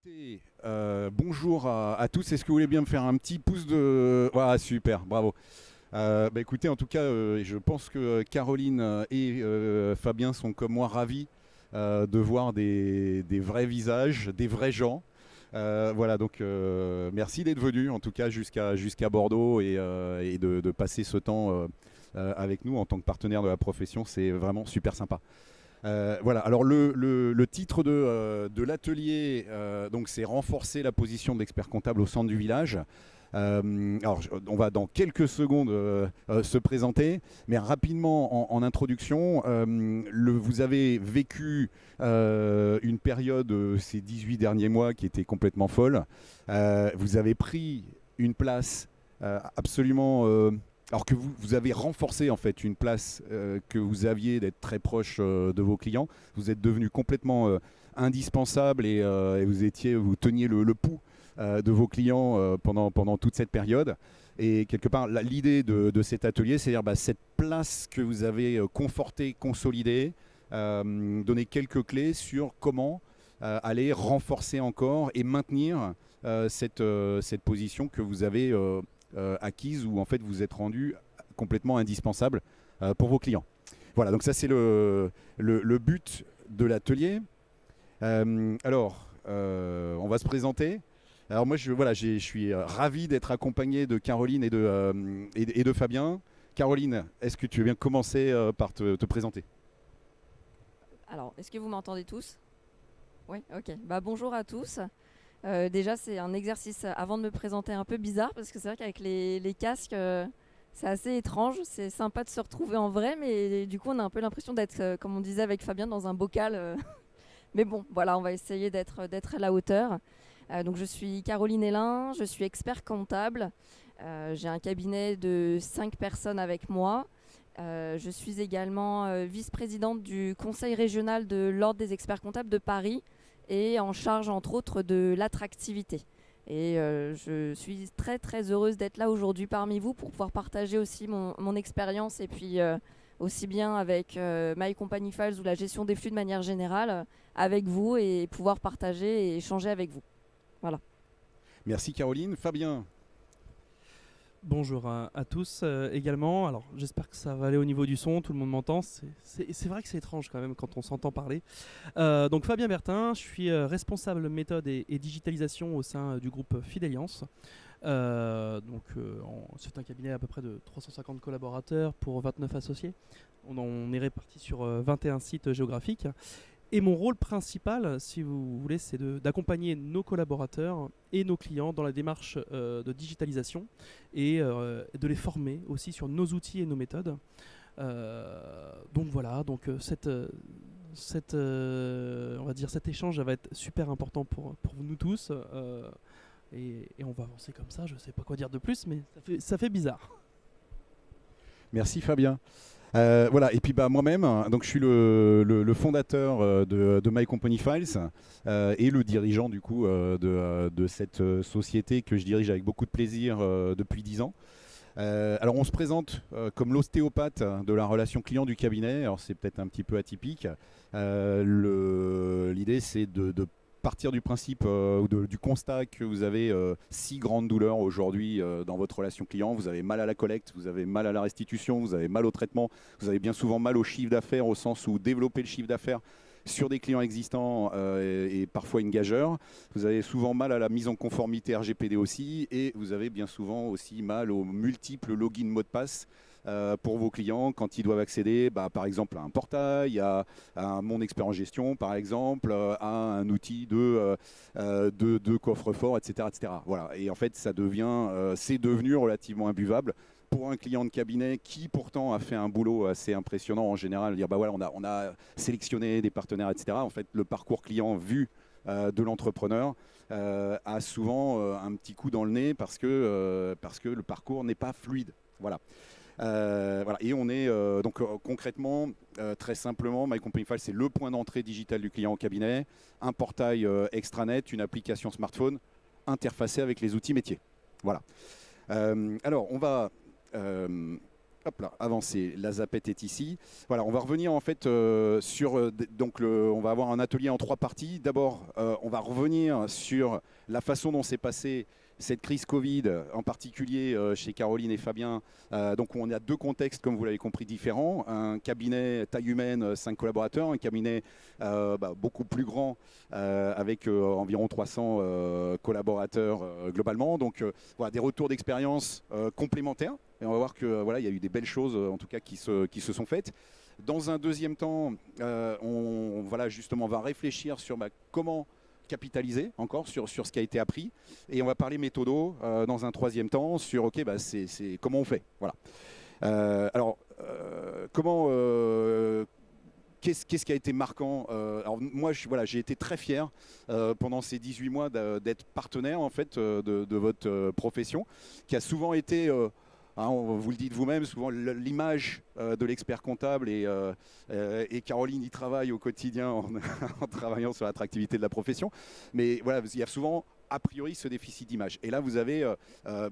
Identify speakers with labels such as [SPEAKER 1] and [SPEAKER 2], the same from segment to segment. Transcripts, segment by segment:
[SPEAKER 1] écoutez, bonjour à tous. Est-ce que vous voulez bien me faire un petit pouce de... Voilà, super, bravo. Écoutez, en tout cas, je pense que Caroline et Fabien sont comme moi ravis de voir des vrais visages, des vrais gens. Voilà, donc merci d'être venus, en tout cas jusqu'à Bordeaux et de passer ce temps avec nous en tant que partenaire de la profession. C'est vraiment super sympa. Voilà, alors le titre de l'atelier, donc c'est renforcer la position de l'expert comptable au centre du village. On va dans quelques secondes se présenter, mais rapidement en introduction, vous avez vécu une période ces 18 derniers mois qui était complètement folle. Vous avez pris une place absolument alors que vous avez renforcé en fait une place que vous aviez d'être très proche de vos clients. Vous êtes devenu complètement indispensable et vous teniez le pouls de vos clients pendant toute cette période. Et quelque part, l'idée de cet atelier, c'est-à-dire cette place que vous avez confortée, consolidée, donner quelques clés sur comment aller renforcer encore et maintenir cette position que vous avez acquise, où en fait vous êtes rendu complètement indispensable pour vos clients. Voilà, donc ça c'est le but de l'atelier. On va se présenter. Alors moi je suis ravi d'être accompagné de Caroline et de Fabien. Caroline, est-ce que tu veux bien commencer par te présenter?
[SPEAKER 2] Alors, est-ce que vous m'entendez tous? Oui, ok. Bonjour à tous. Déjà, c'est un exercice avant de me présenter un peu bizarre parce que c'est vrai qu'avec les casques, c'est assez étrange. C'est sympa de se retrouver en vrai, mais du coup, on a un peu l'impression d'être, comme on disait avec Fabien, dans un bocal. Mais bon, voilà, on va essayer d'être à la hauteur. Donc, je suis Caroline Hélin, je suis expert comptable. J'ai un cabinet de 5 personnes avec moi. Je suis également vice-présidente du conseil régional de l'Ordre des experts comptables de Paris et en charge entre autres de l'attractivité. Et je suis très très heureuse d'être là aujourd'hui parmi vous pour pouvoir partager aussi mon expérience et puis aussi bien avec My Company Files ou la gestion des flux de manière générale avec vous et pouvoir partager et échanger avec vous. Voilà.
[SPEAKER 1] Merci Caroline. Fabien?
[SPEAKER 3] Bonjour à tous également. Alors j'espère que ça va aller au niveau du son, tout le monde m'entend. C'est vrai que c'est étrange quand même quand on s'entend parler. Donc Fabien Bertin, je suis responsable méthode et digitalisation au sein du groupe Fideliance. C'est un cabinet à peu près de 350 collaborateurs pour 29 associés. On est répartis sur 21 sites géographiques. Et mon rôle principal, si vous voulez, c'est d'accompagner nos collaborateurs et nos clients dans la démarche de digitalisation et de les former aussi sur nos outils et nos méthodes. Donc voilà, on va dire cet échange va être super important pour nous tous. Et on va avancer comme ça, je ne sais pas quoi dire de plus, mais ça fait bizarre.
[SPEAKER 1] Merci Fabien. Voilà, et puis moi-même, donc je suis le fondateur de My Company Files et le dirigeant du coup de cette société que je dirige avec beaucoup de plaisir depuis 10 ans. Alors on se présente comme l'ostéopathe de la relation client du cabinet. Alors c'est peut-être un petit peu atypique. L'idée c'est de partir du principe du constat que vous avez 6 grandes douleurs aujourd'hui dans votre relation client. Vous avez mal à la collecte, vous avez mal à la restitution, vous avez mal au traitement, vous avez bien souvent mal au chiffre d'affaires au sens où développer le chiffre d'affaires sur des clients existants et parfois une gageure. Vous avez souvent mal à la mise en conformité RGPD aussi, et vous avez bien souvent aussi mal aux multiples logins mots de passe pour vos clients quand ils doivent accéder par exemple à un portail, à mon expert en gestion par exemple, à un outil de coffre-fort, etc., etc. Voilà. Et en fait, c'est devenu relativement imbuvable pour un client de cabinet qui pourtant a fait un boulot assez impressionnant en général, dire voilà, on a sélectionné des partenaires, etc. En fait, le parcours client vu de l'entrepreneur a souvent un petit coup dans le nez parce que le parcours n'est pas fluide. Voilà. Voilà. Et on est concrètement, très simplement, My Company File, c'est le point d'entrée digital du client au cabinet, un portail extranet, une application smartphone interfacée avec les outils métiers. Voilà. Alors, on va Hop là, avancer. La zapette est ici. Voilà, on va revenir en fait on va avoir un atelier en 3 parties. D'abord, on va revenir sur la façon dont s'est passée cette crise Covid, en particulier chez Caroline et Fabien. Donc on a 2 contextes, comme vous l'avez compris, différents. Un cabinet taille humaine, 5 collaborateurs, un cabinet beaucoup plus grand avec environ 300 collaborateurs globalement. Donc voilà, des retours d'expérience complémentaires. Et on va voir que il y a eu des belles choses en tout cas qui se sont faites. Dans un deuxième temps, on va réfléchir sur comment capitaliser encore sur ce qui a été appris, et on va parler méthodo dans un troisième temps sur c'est comment on fait. Voilà. Qu'est-ce qui a été marquant? Alors moi, j'ai été très fier pendant ces 18 mois d'être partenaire en fait de votre profession, qui a souvent été vous le dites vous-même, souvent l'image de l'expert comptable, et Caroline y travaille au quotidien en travaillant sur l'attractivité de la profession. Mais voilà, il y a souvent a priori ce déficit d'image. Et là, vous avez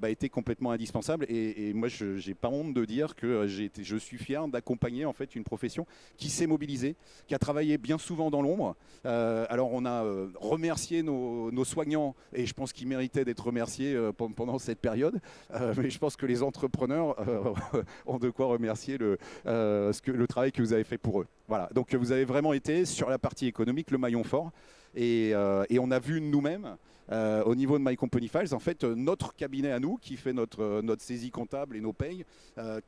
[SPEAKER 1] été complètement indispensable. Et moi, je n'ai pas honte de dire que je suis fier d'accompagner en fait une profession qui s'est mobilisée, qui a travaillé bien souvent dans l'ombre. Alors, on a remercié nos soignants, et je pense qu'ils méritaient d'être remerciés pendant cette période. Mais je pense que les entrepreneurs ont de quoi remercier le travail que vous avez fait pour eux. Voilà. Donc, vous avez vraiment été sur la partie économique le maillon fort. Et on a vu nous-mêmes, au niveau de My Company Files, en fait, notre cabinet à nous, qui fait notre saisie comptable et nos payes,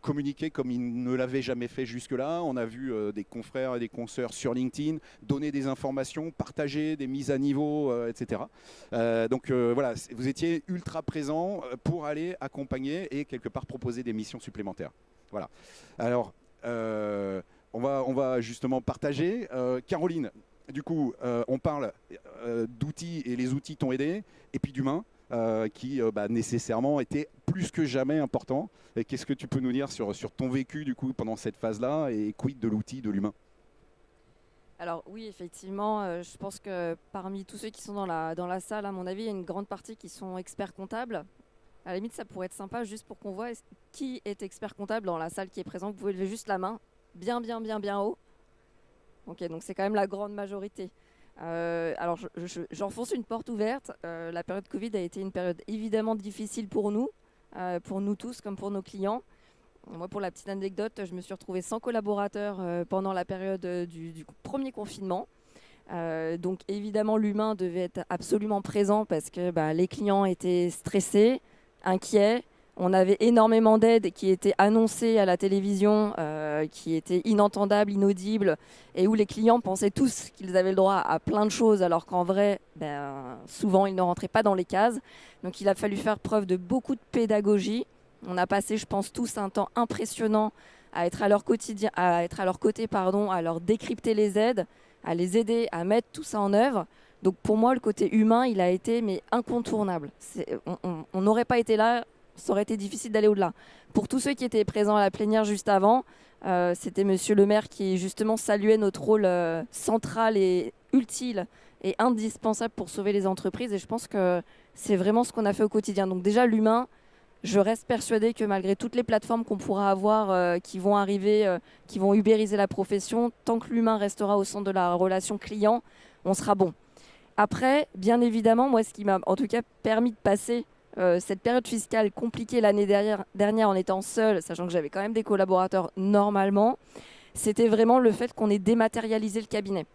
[SPEAKER 1] communiquer comme il ne l'avait jamais fait jusque-là. On a vu des confrères et des consoeurs sur LinkedIn donner des informations, partager des mises à niveau, etc. Donc voilà, vous étiez ultra présent pour aller accompagner et quelque part proposer des missions supplémentaires. Voilà. Alors, on va justement partager. Caroline, du coup, on parle d'outils, et les outils t'ont aidé, et puis d'humains qui nécessairement étaient plus que jamais importants. Et qu'est-ce que tu peux nous dire sur ton vécu du coup pendant cette phase-là, et quid de l'outil, de l'humain?
[SPEAKER 2] Alors oui, effectivement, je pense que parmi tous ceux qui sont dans la salle, à mon avis, il y a une grande partie qui sont experts comptables. À la limite, ça pourrait être sympa juste pour qu'on voit qui est expert comptable dans la salle qui est présente. Vous pouvez lever juste la main, bien haut. Ok, donc c'est quand même la grande majorité. Alors j'enfonce une porte ouverte. La période Covid a été une période évidemment difficile pour nous tous comme pour nos clients. Moi, pour la petite anecdote, je me suis retrouvée sans collaborateurs pendant la période du premier confinement. Donc évidemment, l'humain devait être absolument présent parce que les clients étaient stressés, inquiets. On avait énormément d'aides qui étaient annoncées à la télévision, qui étaient inentendables, inaudibles, et où les clients pensaient tous qu'ils avaient le droit à plein de choses, alors qu'en vrai, souvent, ils ne rentraient pas dans les cases. Donc il a fallu faire preuve de beaucoup de pédagogie. On a passé, je pense, tous un temps impressionnant à être à leur côté, à leur décrypter les aides, à les aider à mettre tout ça en œuvre. Donc pour moi, le côté humain, il a été incontournable. On n'aurait pas été là, ça aurait été difficile d'aller au-delà. Pour tous ceux qui étaient présents à la plénière juste avant, c'était monsieur le maire qui justement saluait notre rôle central et utile et indispensable pour sauver les entreprises. Et je pense que c'est vraiment ce qu'on a fait au quotidien. Donc déjà, l'humain, je reste persuadée que malgré toutes les plateformes qu'on pourra avoir qui vont arriver, qui vont ubériser la profession, tant que l'humain restera au centre de la relation client, on sera bon. Après, bien évidemment, moi, ce qui m'a en tout cas permis de passer cette période fiscale compliquée l'année dernière en étant seule, sachant que j'avais quand même des collaborateurs normalement, c'était vraiment le fait qu'on ait dématérialisé le cabinet.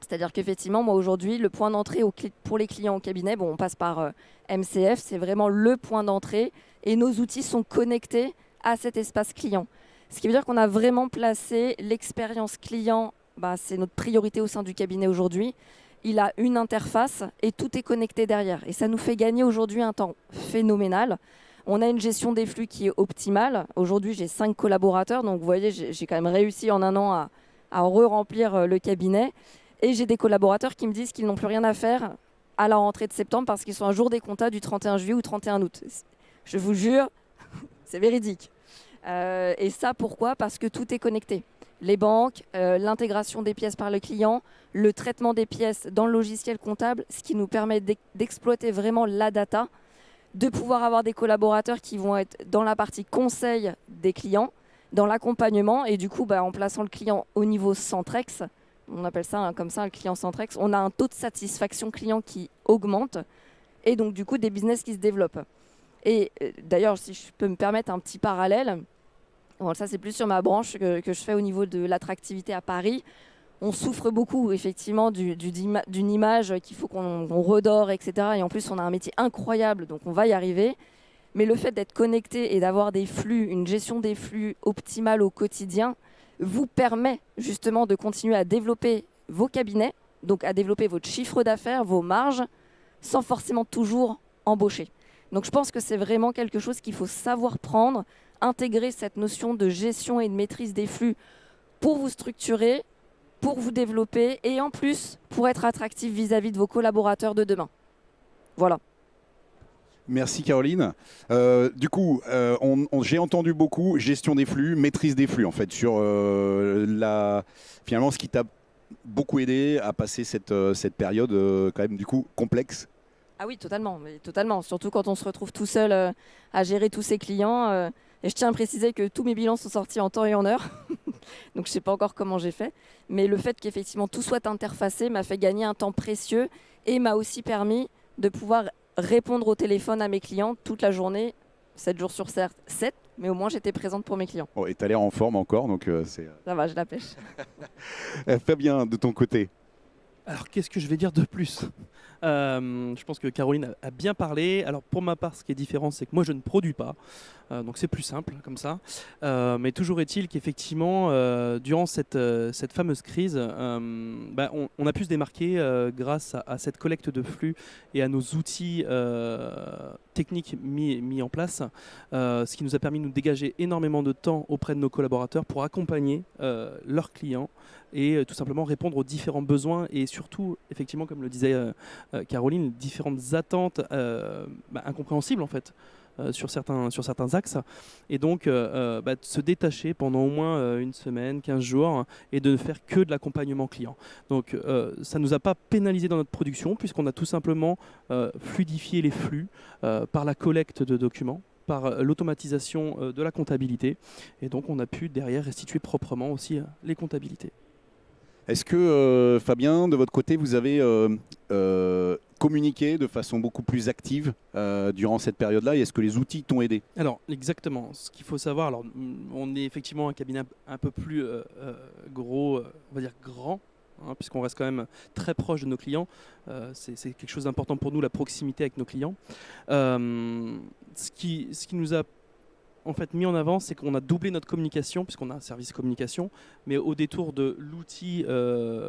[SPEAKER 2] C'est-à-dire qu'effectivement, moi aujourd'hui, le point d'entrée pour les clients au cabinet, on passe par MCF, c'est vraiment le point d'entrée et nos outils sont connectés à cet espace client. Ce qui veut dire qu'on a vraiment placé l'expérience client, c'est notre priorité au sein du cabinet aujourd'hui. Il a une interface et tout est connecté derrière. Et ça nous fait gagner aujourd'hui un temps phénoménal. On a une gestion des flux qui est optimale. Aujourd'hui, j'ai 5 collaborateurs. Donc, vous voyez, j'ai quand même réussi en un an à re-remplir le cabinet. Et j'ai des collaborateurs qui me disent qu'ils n'ont plus rien à faire à la rentrée de septembre parce qu'ils sont un jour des comptas du 31 juillet ou 31 août. Je vous jure, c'est véridique. Et ça, pourquoi? Parce que tout est connecté. Les banques, l'intégration des pièces par le client, le traitement des pièces dans le logiciel comptable, ce qui nous permet d'exploiter vraiment la data, de pouvoir avoir des collaborateurs qui vont être dans la partie conseil des clients dans l'accompagnement. Et du coup, en plaçant le client au niveau Centrex, on appelle ça comme ça, le client Centrex, on a un taux de satisfaction client qui augmente et donc du coup des business qui se développent. Et d'ailleurs, si je peux me permettre un petit parallèle, bon, ça c'est plus sur ma branche que je fais au niveau de l'attractivité à Paris. On souffre beaucoup effectivement d'une image qu'il faut qu'on redore, etc. Et en plus, on a un métier incroyable, donc on va y arriver. Mais le fait d'être connecté et d'avoir des flux, une gestion des flux optimale au quotidien, vous permet justement de continuer à développer vos cabinets, donc à développer votre chiffre d'affaires, vos marges, sans forcément toujours embaucher. Donc je pense que c'est vraiment quelque chose qu'il faut savoir prendre, intégrer cette notion de gestion et de maîtrise des flux pour vous structurer, pour vous développer et en plus pour être attractif vis-à-vis de vos collaborateurs de demain. Voilà.
[SPEAKER 1] Merci Caroline. Du coup, j'ai entendu beaucoup gestion des flux, maîtrise des flux en fait, sur finalement ce qui t'a beaucoup aidé à passer cette période quand même du coup complexe.
[SPEAKER 2] Ah oui, totalement, mais totalement. Surtout quand on se retrouve tout seul à gérer tous ses clients. Et je tiens à préciser que tous mes bilans sont sortis en temps et en heure. Donc je ne sais pas encore comment j'ai fait. Mais le fait qu'effectivement tout soit interfacé m'a fait gagner un temps précieux et m'a aussi permis de pouvoir répondre au téléphone à mes clients toute la journée, 7 jours sur 7, mais au moins j'étais présente pour mes clients.
[SPEAKER 1] Oh, et tu as l'air en forme encore, donc c'est...
[SPEAKER 2] Ça va, je la pêche.
[SPEAKER 1] Fabien, de ton côté.
[SPEAKER 3] Alors, qu'est-ce que je vais dire de plus ? Je pense que Caroline a bien parlé. Alors, pour ma part, ce qui est différent, c'est que moi, je ne produis pas. Donc, c'est plus simple comme ça. Mais toujours est-il qu'effectivement, durant cette fameuse crise, on a pu se démarquer grâce à cette collecte de flux et à nos outils techniques mis en place, ce qui nous a permis de nous dégager énormément de temps auprès de nos collaborateurs pour accompagner leurs clients et tout simplement répondre aux différents besoins et surtout, effectivement, comme le disait Caroline, différentes attentes incompréhensibles en fait. Sur certains axes et donc de se détacher pendant au moins une semaine, 15 jours et de ne faire que de l'accompagnement client. Donc ça ne nous a pas pénalisé dans notre production puisqu'on a tout simplement fluidifié les flux par la collecte de documents, par l'automatisation de la comptabilité et donc on a pu derrière restituer proprement aussi les comptabilités.
[SPEAKER 1] Est-ce que, Fabien, de votre côté, vous avez communiqué de façon beaucoup plus active durant cette période-là et est-ce que les outils t'ont aidé ?
[SPEAKER 3] Alors, exactement. Ce qu'il faut savoir, alors, on est effectivement un cabinet un peu plus gros, on va dire grand, puisqu'on reste quand même très proche de nos clients. C'est quelque chose d'important pour nous, la proximité avec nos clients. Ce qui nous a en fait mis en avant, c'est qu'on a doublé notre communication puisqu'on a un service communication, mais au détour de l'outil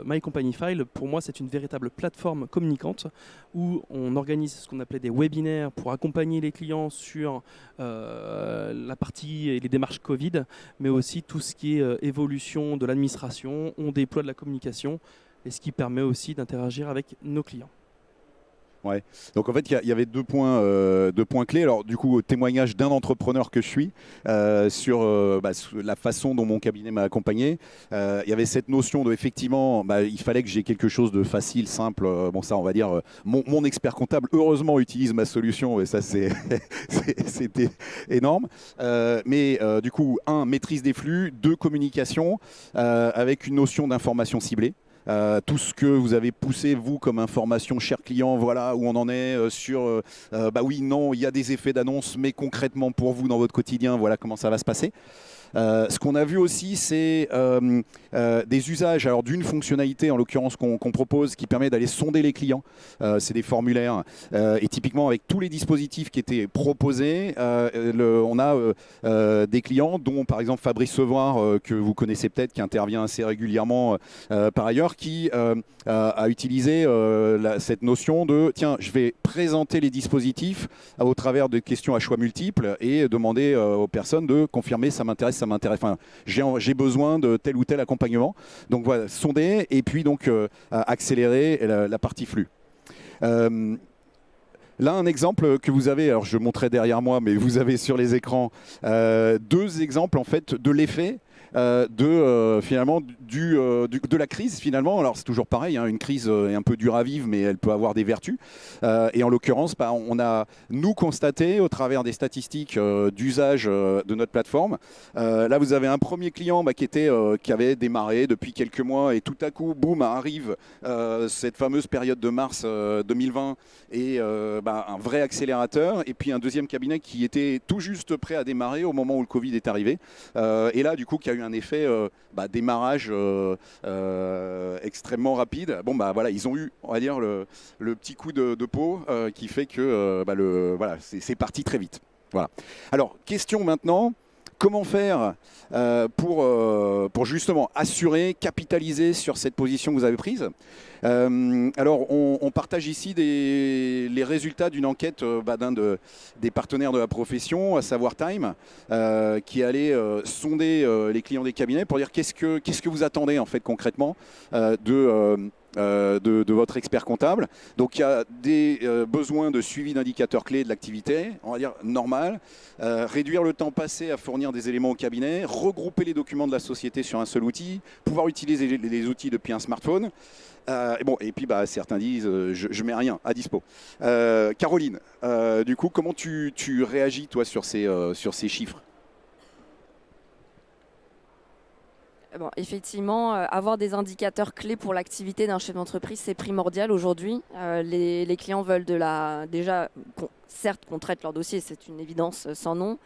[SPEAKER 3] My Company File, pour moi c'est une véritable plateforme communicante où on organise ce qu'on appelait des webinaires pour accompagner les clients sur la partie et les démarches Covid, mais aussi tout ce qui est évolution de l'administration. On déploie de la communication et ce qui permet aussi d'interagir avec nos clients.
[SPEAKER 1] Ouais. Donc en fait, il y avait deux points clés. Alors du coup, témoignage d'un entrepreneur que je suis sur la façon dont mon cabinet m'a accompagné. Il y avait cette notion de effectivement, il fallait que j'ai quelque chose de facile, simple. Bon ça, on va dire, mon expert comptable heureusement utilise ma solution et ça c'était énorme. Mais du coup, maîtrise des flux, 2, communication avec une notion d'information ciblée. Tout ce que vous avez poussé, vous, comme information, cher client, voilà où on en est sur, oui, non, il y a des effets d'annonce, mais concrètement pour vous, dans votre quotidien, voilà comment ça va se passer. Ce qu'on a vu aussi, c'est des usages, alors d'une fonctionnalité en l'occurrence qu'on propose qui permet d'aller sonder les clients. C'est des formulaires et typiquement avec tous les dispositifs qui étaient proposés, on a des clients dont par exemple Fabrice Sevoir que vous connaissez peut-être, qui intervient assez régulièrement par ailleurs, qui a utilisé cette notion de tiens, je vais présenter les dispositifs au travers de questions à choix multiples et demander aux personnes de confirmer ça m'intéresse, enfin, j'ai besoin de tel ou tel accompagnement. Donc voilà, sonder et puis donc accélérer la partie flux. Là, un exemple que vous avez, alors je montrais derrière moi, mais vous avez sur les écrans 2 exemples en fait de l'effet finalement de la crise finalement. Alors c'est toujours pareil, hein, une crise est un peu dure à vivre, mais elle peut avoir des vertus. Et en l'occurrence, on a nous constaté au travers des statistiques d'usage de notre plateforme. Là, vous avez un premier client qui avait démarré depuis quelques mois et tout à coup, boum, arrive cette fameuse période de mars 2020 et un vrai accélérateur. Et puis un deuxième cabinet qui était tout juste prêt à démarrer au moment où le Covid est arrivé. Et là, du coup, qui a eu un effet démarrage extrêmement rapide. Bon, voilà, ils ont eu, on va dire, le petit coup de peau qui fait que c'est parti très vite. Voilà. Alors, question maintenant. Comment faire pour justement assurer, capitaliser sur cette position que vous avez prise? Alors, on partage ici les résultats d'une enquête d'un des partenaires de la profession, à savoir Time, qui allait sonder les clients des cabinets pour dire qu'est-ce que vous attendez en fait concrètement de votre expert comptable. Donc il y a des besoins de suivi d'indicateurs clés de l'activité, on va dire normal, réduire le temps passé à fournir des éléments au cabinet, regrouper les documents de la société sur un seul outil, pouvoir utiliser les outils depuis un smartphone. Et puis certains disent je mets rien à dispo. Caroline, du coup, comment tu réagis toi sur ces chiffres?
[SPEAKER 2] Bon, effectivement, avoir des indicateurs clés pour l'activité d'un chef d'entreprise, c'est primordial aujourd'hui. Les clients veulent déjà, certes, qu'on traite leur dossier, c'est une évidence sans nom.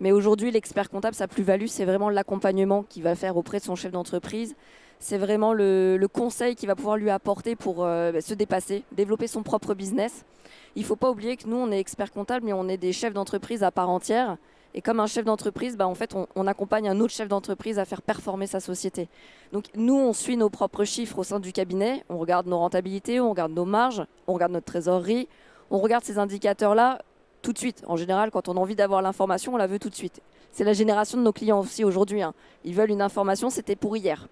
[SPEAKER 2] Mais aujourd'hui, l'expert comptable, sa plus-value, c'est vraiment l'accompagnement qu'il va faire auprès de son chef d'entreprise. C'est vraiment le conseil qu'il va pouvoir lui apporter pour se dépasser, développer son propre business. Il ne faut pas oublier que nous, on est experts comptables, mais on est des chefs d'entreprise à part entière. Et comme un chef d'entreprise, en fait, on accompagne un autre chef d'entreprise à faire performer sa société. Donc nous, on suit nos propres chiffres au sein du cabinet, on regarde nos rentabilités, on regarde nos marges, on regarde notre trésorerie, on regarde ces indicateurs-là tout de suite. En général, quand on a envie d'avoir l'information, on la veut tout de suite. C'est la génération de nos clients aussi aujourd'hui. Ils veulent une information, c'était pour hier.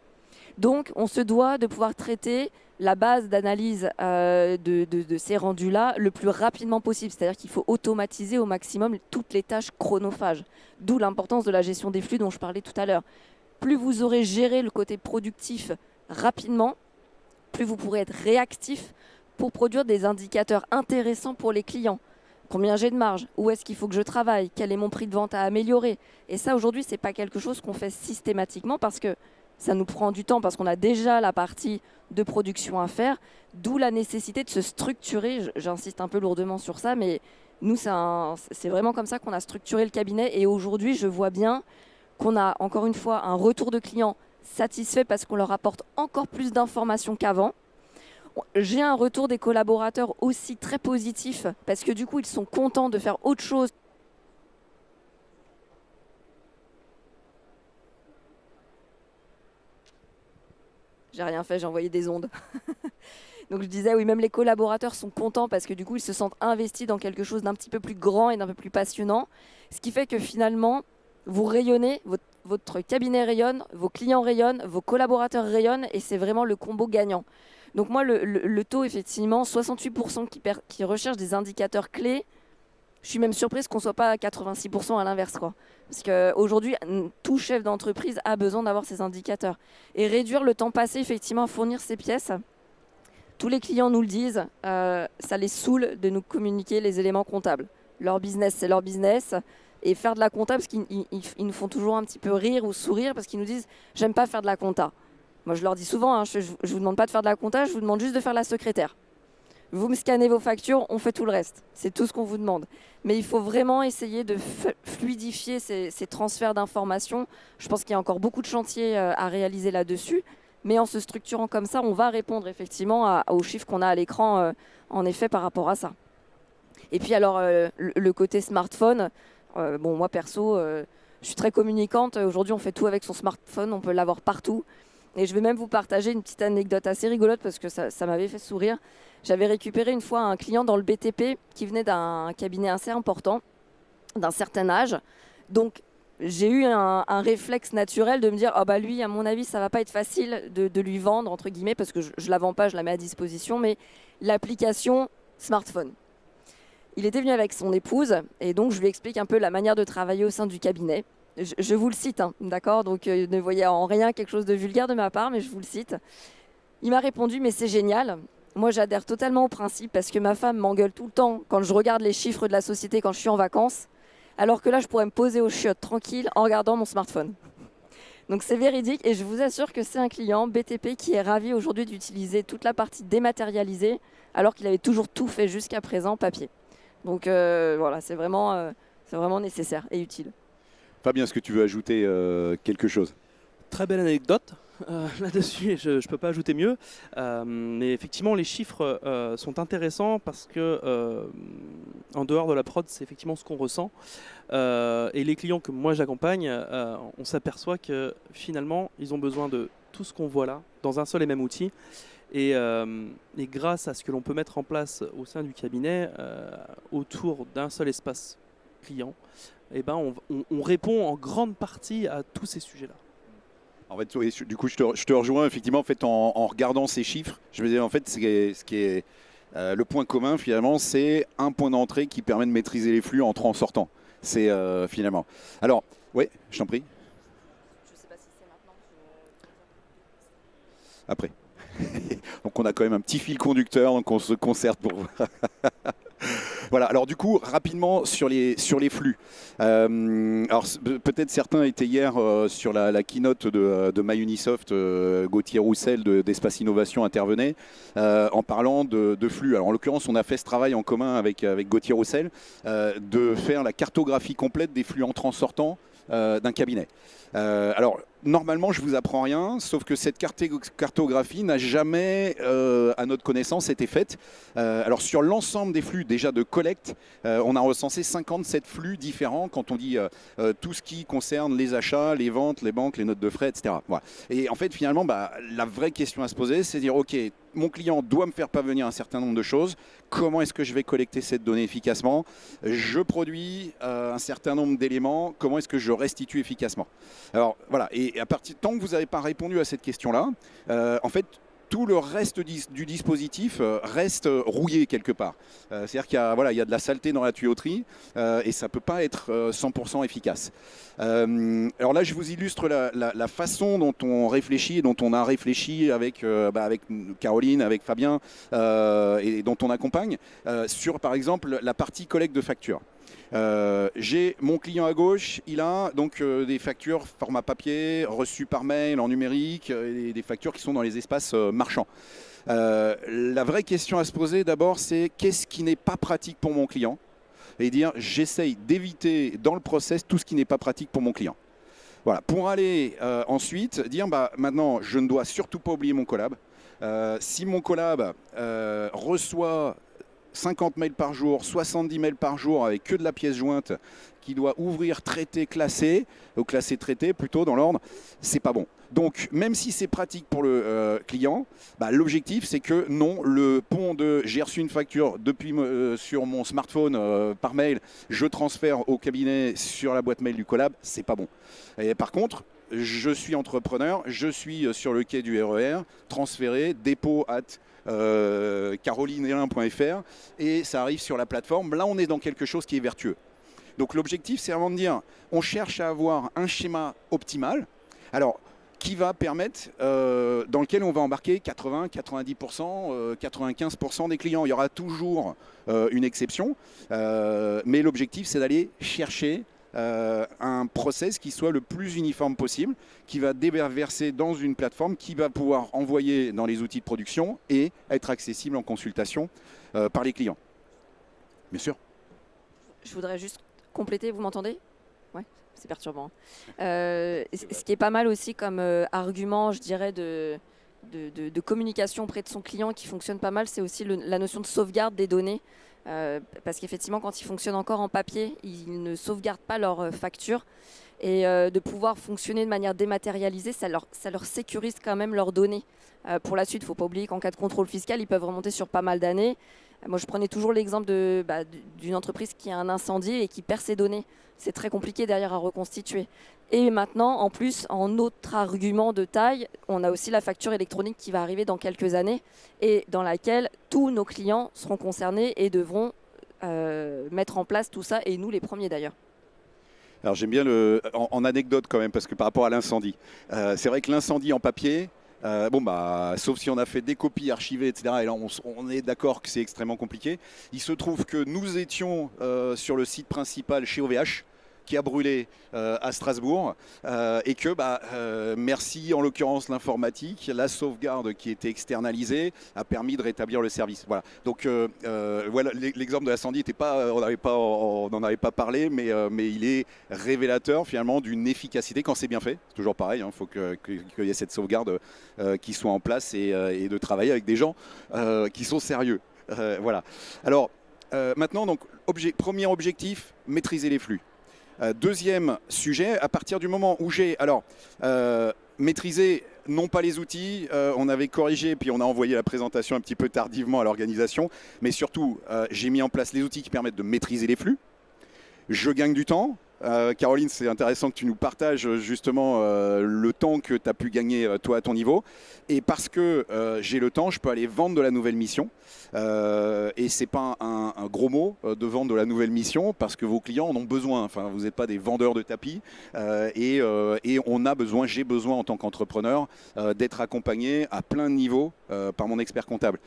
[SPEAKER 2] Donc, on se doit de pouvoir traiter la base d'analyse de ces rendus-là le plus rapidement possible. C'est-à-dire qu'il faut automatiser au maximum toutes les tâches chronophages. D'où l'importance de la gestion des flux dont je parlais tout à l'heure. Plus vous aurez géré le côté productif rapidement, plus vous pourrez être réactif pour produire des indicateurs intéressants pour les clients. Combien j'ai de marge? Où est-ce qu'il faut que je travaille? Quel est mon prix de vente à améliorer? Et ça, aujourd'hui, ce n'est pas quelque chose qu'on fait systématiquement parce que ça nous prend du temps, parce qu'on a déjà la partie de production à faire, d'où la nécessité de se structurer. J'insiste un peu lourdement sur ça, mais nous, c'est vraiment comme ça qu'on a structuré le cabinet. Et aujourd'hui, je vois bien qu'on a, encore une fois, un retour de clients satisfaits parce qu'on leur apporte encore plus d'informations qu'avant. J'ai un retour des collaborateurs aussi très positif parce que du coup, ils sont contents de faire autre chose. J'ai rien fait, j'ai envoyé des ondes. Donc je disais, oui, même les collaborateurs sont contents parce que du coup, ils se sentent investis dans quelque chose d'un petit peu plus grand et d'un peu plus passionnant. Ce qui fait que finalement, vous rayonnez, votre cabinet rayonne, vos clients rayonnent, vos collaborateurs rayonnent et c'est vraiment le combo gagnant. Donc moi, le taux, effectivement, 68% qui recherchent des indicateurs clés, je suis même surprise qu'on ne soit pas à 86% à l'inverse, quoi. Parce qu'aujourd'hui, tout chef d'entreprise a besoin d'avoir ces indicateurs. Et réduire le temps passé, effectivement, à fournir ces pièces, tous les clients nous le disent, ça les saoule de nous communiquer les éléments comptables. Leur business, c'est leur business. Et faire de la compta, parce qu'ils nous font toujours un petit peu rire ou sourire, parce qu'ils nous disent « j'aime pas faire de la compta ». Moi, je leur dis souvent, je ne vous demande pas de faire de la compta, je vous demande juste de faire la secrétaire. Vous me scannez vos factures, on fait tout le reste. C'est tout ce qu'on vous demande. Mais il faut vraiment essayer de fluidifier ces transferts d'informations. Je pense qu'il y a encore beaucoup de chantiers à réaliser là-dessus. Mais en se structurant comme ça, on va répondre effectivement aux chiffres qu'on a à l'écran, en effet, par rapport à ça. Et puis alors, le côté smartphone, moi perso, je suis très communicante. Aujourd'hui, on fait tout avec son smartphone, on peut l'avoir partout. Et je vais même vous partager une petite anecdote assez rigolote parce que ça m'avait fait sourire. J'avais récupéré une fois un client dans le BTP qui venait d'un cabinet assez important, d'un certain âge. Donc, j'ai eu un réflexe naturel de me dire « lui, à mon avis, ça ne va pas être facile de lui vendre, entre guillemets, parce que je ne la vends pas, je la mets à disposition, mais l'application smartphone ». Il était venu avec son épouse et donc je lui explique un peu la manière de travailler au sein du cabinet. je vous le cite, hein, d'accord? Donc ne voyez en rien quelque chose de vulgaire de ma part, mais je vous le cite. Il m'a répondu, mais c'est génial. Moi, j'adhère totalement au principe parce que ma femme m'engueule tout le temps quand je regarde les chiffres de la société quand je suis en vacances, alors que là, je pourrais me poser aux chiottes tranquille en regardant mon smartphone. Donc c'est véridique et je vous assure que c'est un client BTP qui est ravi aujourd'hui d'utiliser toute la partie dématérialisée alors qu'il avait toujours tout fait jusqu'à présent papier. Donc voilà, c'est vraiment nécessaire et utile.
[SPEAKER 1] Fabien, est-ce que tu veux ajouter quelque chose?
[SPEAKER 3] Très belle anecdote là-dessus, je ne peux pas ajouter mieux. Mais effectivement, les chiffres sont intéressants parce que, en dehors de la prod, c'est effectivement ce qu'on ressent. Et les clients que moi j'accompagne, on s'aperçoit que finalement, ils ont besoin de tout ce qu'on voit là, dans un seul et même outil. Et grâce à ce que l'on peut mettre en place au sein du cabinet, autour d'un seul espace client, eh ben on répond en grande partie à tous ces sujets-là.
[SPEAKER 1] En fait, oui, du coup, je te rejoins effectivement. En fait, en regardant ces chiffres, je me disais en fait, ce qui est le point commun finalement, c'est un point d'entrée qui permet de maîtriser les flux entrant en sortant. C'est finalement. Alors, oui, je t'en prie.
[SPEAKER 2] Je sais pas si c'est maintenant.
[SPEAKER 1] Après. Donc, on a quand même un petit fil conducteur, donc on se concerte pour voir. Voilà, alors du coup, rapidement sur les flux. Alors peut-être certains étaient hier sur la keynote de MyUnisoft, Gauthier Roussel d'Espace Innovation intervenait en parlant de flux. Alors en l'occurrence, on a fait ce travail en commun avec Gauthier Roussel de faire la cartographie complète des flux entrants-sortants d'un cabinet. Alors normalement, je vous apprends rien, sauf que cette cartographie n'a jamais, à notre connaissance, été faite. Alors sur l'ensemble des flux déjà de collecte, on a recensé 57 flux différents quand on dit tout ce qui concerne les achats, les ventes, les banques, les notes de frais, etc. Voilà. Et en fait, finalement, la vraie question à se poser, c'est de dire, OK, mon client doit me faire parvenir un certain nombre de choses. Comment est-ce que je vais collecter cette donnée efficacement? Je produis un certain nombre d'éléments. Comment est-ce que je restitue efficacement? Alors voilà, et tant que vous n'avez pas répondu à cette question-là, en fait, tout le reste du dispositif reste rouillé quelque part. C'est-à-dire qu'il y a, il y a de la saleté dans la tuyauterie et ça ne peut pas être 100% efficace. Alors là, je vous illustre la façon dont on réfléchit et dont on a réfléchi avec Caroline, avec Fabien et dont on accompagne sur, par exemple, la partie collecte de factures. J'ai mon client à gauche, il a donc des factures format papier, reçues par mail, en numérique, et des factures qui sont dans les espaces marchands. La vraie question à se poser d'abord, c'est qu'est-ce qui n'est pas pratique pour mon client? Et dire, j'essaye d'éviter dans le process tout ce qui n'est pas pratique pour mon client. Voilà, pour aller ensuite dire, maintenant, je ne dois surtout pas oublier mon collab. Si mon collab reçoit 50 mails par jour, 70 mails par jour avec que de la pièce jointe qui doit ouvrir, traiter, classer, ou classer, traiter plutôt dans l'ordre, c'est pas bon. Donc même si c'est pratique pour le client, l'objectif c'est que non, le pont de j'ai reçu une facture depuis sur mon smartphone par mail, je transfère au cabinet sur la boîte mail du collab, c'est pas bon. Et par contre, je suis entrepreneur, je suis sur le quai du RER, transféré, dépôt caroline1.fr et ça arrive sur la plateforme. Là, on est dans quelque chose qui est vertueux. Donc l'objectif, c'est vraiment de dire, on cherche à avoir un schéma optimal, alors qui va permettre, dans lequel on va embarquer 80, 90%, 95% des clients. Il y aura toujours une exception, mais l'objectif, c'est d'aller chercher un process qui soit le plus uniforme possible, qui va déverser dans une plateforme, qui va pouvoir envoyer dans les outils de production et être accessible en consultation par les clients. Bien sûr.
[SPEAKER 2] Je voudrais juste compléter, vous m'entendez? Ouais, c'est perturbant. Ce qui est pas mal aussi comme argument, je dirais, de communication auprès de son client qui fonctionne pas mal, c'est aussi la notion de sauvegarde des données. Parce qu'effectivement, quand ils fonctionnent encore en papier, ils ne sauvegardent pas leurs factures. Et de pouvoir fonctionner de manière dématérialisée, ça leur sécurise quand même leurs données. Pour la suite, il ne faut pas oublier qu'en cas de contrôle fiscal, ils peuvent remonter sur pas mal d'années. Moi, je prenais toujours l'exemple d'une entreprise qui a un incendie et qui perd ses données. C'est très compliqué derrière à reconstituer. Et maintenant, en plus, en autre argument de taille, on a aussi la facture électronique qui va arriver dans quelques années et dans laquelle tous nos clients seront concernés et devront mettre en place tout ça, et nous les premiers d'ailleurs.
[SPEAKER 1] Alors j'aime bien en anecdote quand même, parce que par rapport à l'incendie, c'est vrai que l'incendie en papier, sauf si on a fait des copies archivées, etc. Et là, on est d'accord que c'est extrêmement compliqué. Il se trouve que nous étions sur le site principal chez OVH, qui a brûlé à Strasbourg, et que merci en l'occurrence l'informatique, la sauvegarde qui était externalisée a permis de rétablir le service. Voilà. Donc voilà, l'exemple de l'incendie était pas, on n'en avait pas parlé, mais il est révélateur finalement d'une efficacité quand c'est bien fait. C'est toujours pareil, il faut qu'il y ait cette sauvegarde qui soit en place et de travailler avec des gens qui sont sérieux. Voilà. Alors maintenant, donc premier objectif, maîtriser les flux. Deuxième sujet, à partir du moment où j'ai maîtrisé non pas les outils, on avait corrigé puis on a envoyé la présentation un petit peu tardivement à l'organisation, mais surtout j'ai mis en place les outils qui permettent de maîtriser les flux. Je gagne du temps. Caroline, c'est intéressant que tu nous partages justement le temps que tu as pu gagner toi à ton niveau. Et parce que j'ai le temps, je peux aller vendre de la nouvelle mission. Et c'est pas un gros mot de vendre de la nouvelle mission, parce que vos clients en ont besoin. Enfin, vous n'êtes pas des vendeurs de tapis. Et j'ai besoin en tant qu'entrepreneur d'être accompagné à plein de niveaux par mon expert comptable.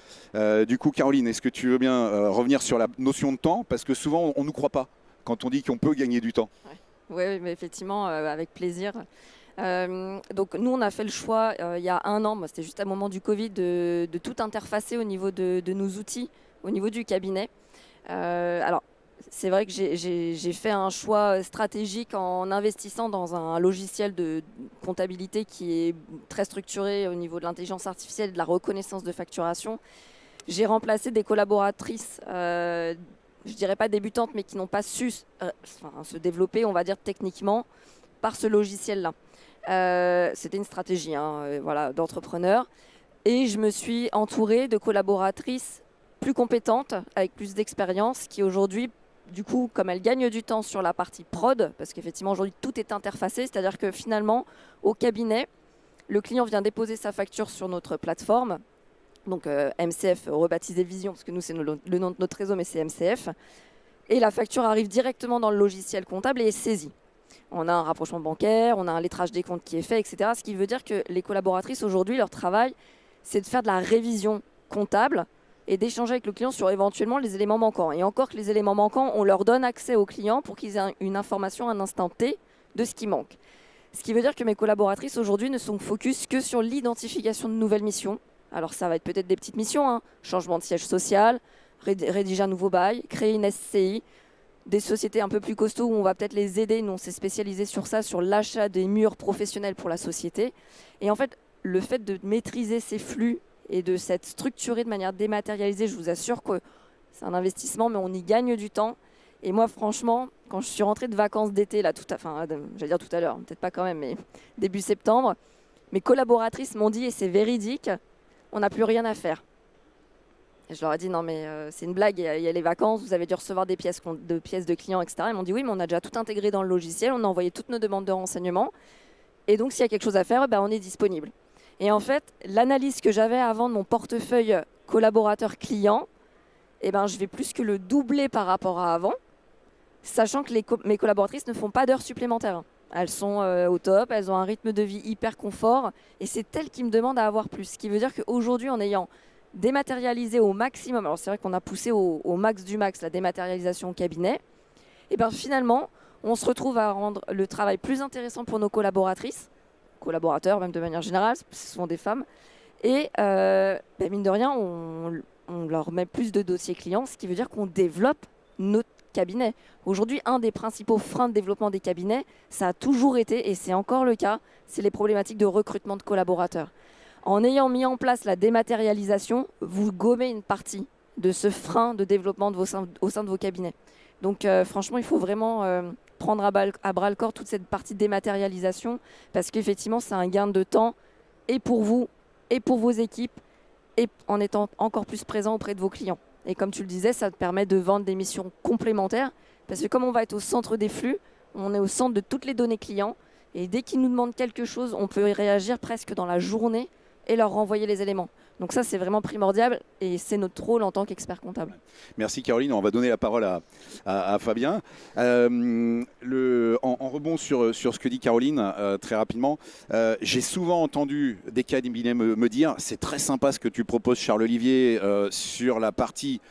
[SPEAKER 1] Du coup, Caroline, est-ce que tu veux bien revenir sur la notion de temps? Parce que souvent, on ne nous croit pas quand on dit qu'on peut gagner du temps.
[SPEAKER 2] Oui, mais effectivement, avec plaisir. Donc nous, on a fait le choix il y a 1 an, c'était juste à un moment du Covid, de tout interfacer au niveau de nos outils, au niveau du cabinet. Alors, c'est vrai que j'ai fait un choix stratégique en investissant dans un logiciel de comptabilité qui est très structuré au niveau de l'intelligence artificielle et de la reconnaissance de facturation. J'ai remplacé des collaboratrices je dirais pas débutantes, mais qui n'ont pas su se développer, on va dire techniquement, par ce logiciel-là. C'était une stratégie d'entrepreneur. Et je me suis entourée de collaboratrices plus compétentes, avec plus d'expérience, qui aujourd'hui, du coup, comme elles gagnent du temps sur la partie prod, parce qu'effectivement aujourd'hui tout est interfacé, c'est-à-dire que finalement, au cabinet, le client vient déposer sa facture sur notre plateforme, donc MCF, rebaptisé Vision, parce que nous c'est le nom de notre réseau, mais c'est MCF. Et la facture arrive directement dans le logiciel comptable et est saisie. On a un rapprochement bancaire, on a un lettrage des comptes qui est fait, etc. Ce qui veut dire que les collaboratrices aujourd'hui, leur travail, c'est de faire de la révision comptable et d'échanger avec le client sur éventuellement les éléments manquants. Et encore que les éléments manquants, on leur donne accès aux clients pour qu'ils aient une information à un instant T de ce qui manque. Ce qui veut dire que mes collaboratrices aujourd'hui ne sont focus que sur l'identification de nouvelles missions. Alors ça va être peut-être des petites missions, changement de siège social, rédiger un nouveau bail, créer une SCI, des sociétés un peu plus costauds où on va peut-être les aider. Nous, on s'est spécialisé sur ça, sur l'achat des murs professionnels pour la société. Et en fait, le fait de maîtriser ces flux et de s'être structuré de manière dématérialisée, je vous assure que c'est un investissement, mais on y gagne du temps. Et moi, franchement, quand je suis rentrée de vacances d'été, j'allais dire tout à l'heure, peut-être pas quand même, mais début septembre, mes collaboratrices m'ont dit, et c'est véridique, on n'a plus rien à faire. Et je leur ai dit, non mais c'est une blague, il y a les vacances, vous avez dû recevoir des pièces de clients, etc. Ils m'ont dit, oui, mais on a déjà tout intégré dans le logiciel, on a envoyé toutes nos demandes de renseignements. Et donc, s'il y a quelque chose à faire, on est disponible. Et en fait, l'analyse que j'avais avant de mon portefeuille collaborateur-client, je vais plus que le doubler par rapport à avant, sachant que mes collaboratrices ne font pas d'heures supplémentaires. Elles sont au top, elles ont un rythme de vie hyper confort, et c'est elles qui me demandent à avoir plus. Ce qui veut dire qu'aujourd'hui, en ayant dématérialisé au maximum, alors c'est vrai qu'on a poussé au max du max la dématérialisation au cabinet, et finalement, on se retrouve à rendre le travail plus intéressant pour nos collaboratrices, collaborateurs même de manière générale, ce sont des femmes, et mine de rien, on leur met plus de dossiers clients, ce qui veut dire qu'on développe notre cabinet. Aujourd'hui, un des principaux freins de développement des cabinets, ça a toujours été, et c'est encore le cas, c'est les problématiques de recrutement de collaborateurs. En ayant mis en place la dématérialisation, vous gommez une partie de ce frein de développement au sein de vos cabinets. Donc franchement, il faut vraiment prendre à bras le corps toute cette partie de dématérialisation, parce qu'effectivement, c'est un gain de temps, et pour vous, et pour vos équipes, et en étant encore plus présent auprès de vos clients. Et comme tu le disais, ça te permet de vendre des missions complémentaires, parce que comme on va être au centre des flux, on est au centre de toutes les données clients, et dès qu'ils nous demandent quelque chose, on peut y réagir presque dans la journée et leur renvoyer les éléments. Donc ça, c'est vraiment primordial et c'est notre rôle en tant qu'expert comptable.
[SPEAKER 1] Merci Caroline, on va donner la parole à Fabien. En rebond sur ce que dit Caroline, très rapidement, j'ai souvent entendu des cabinets me dire c'est très sympa ce que tu proposes Charles-Olivier sur la partie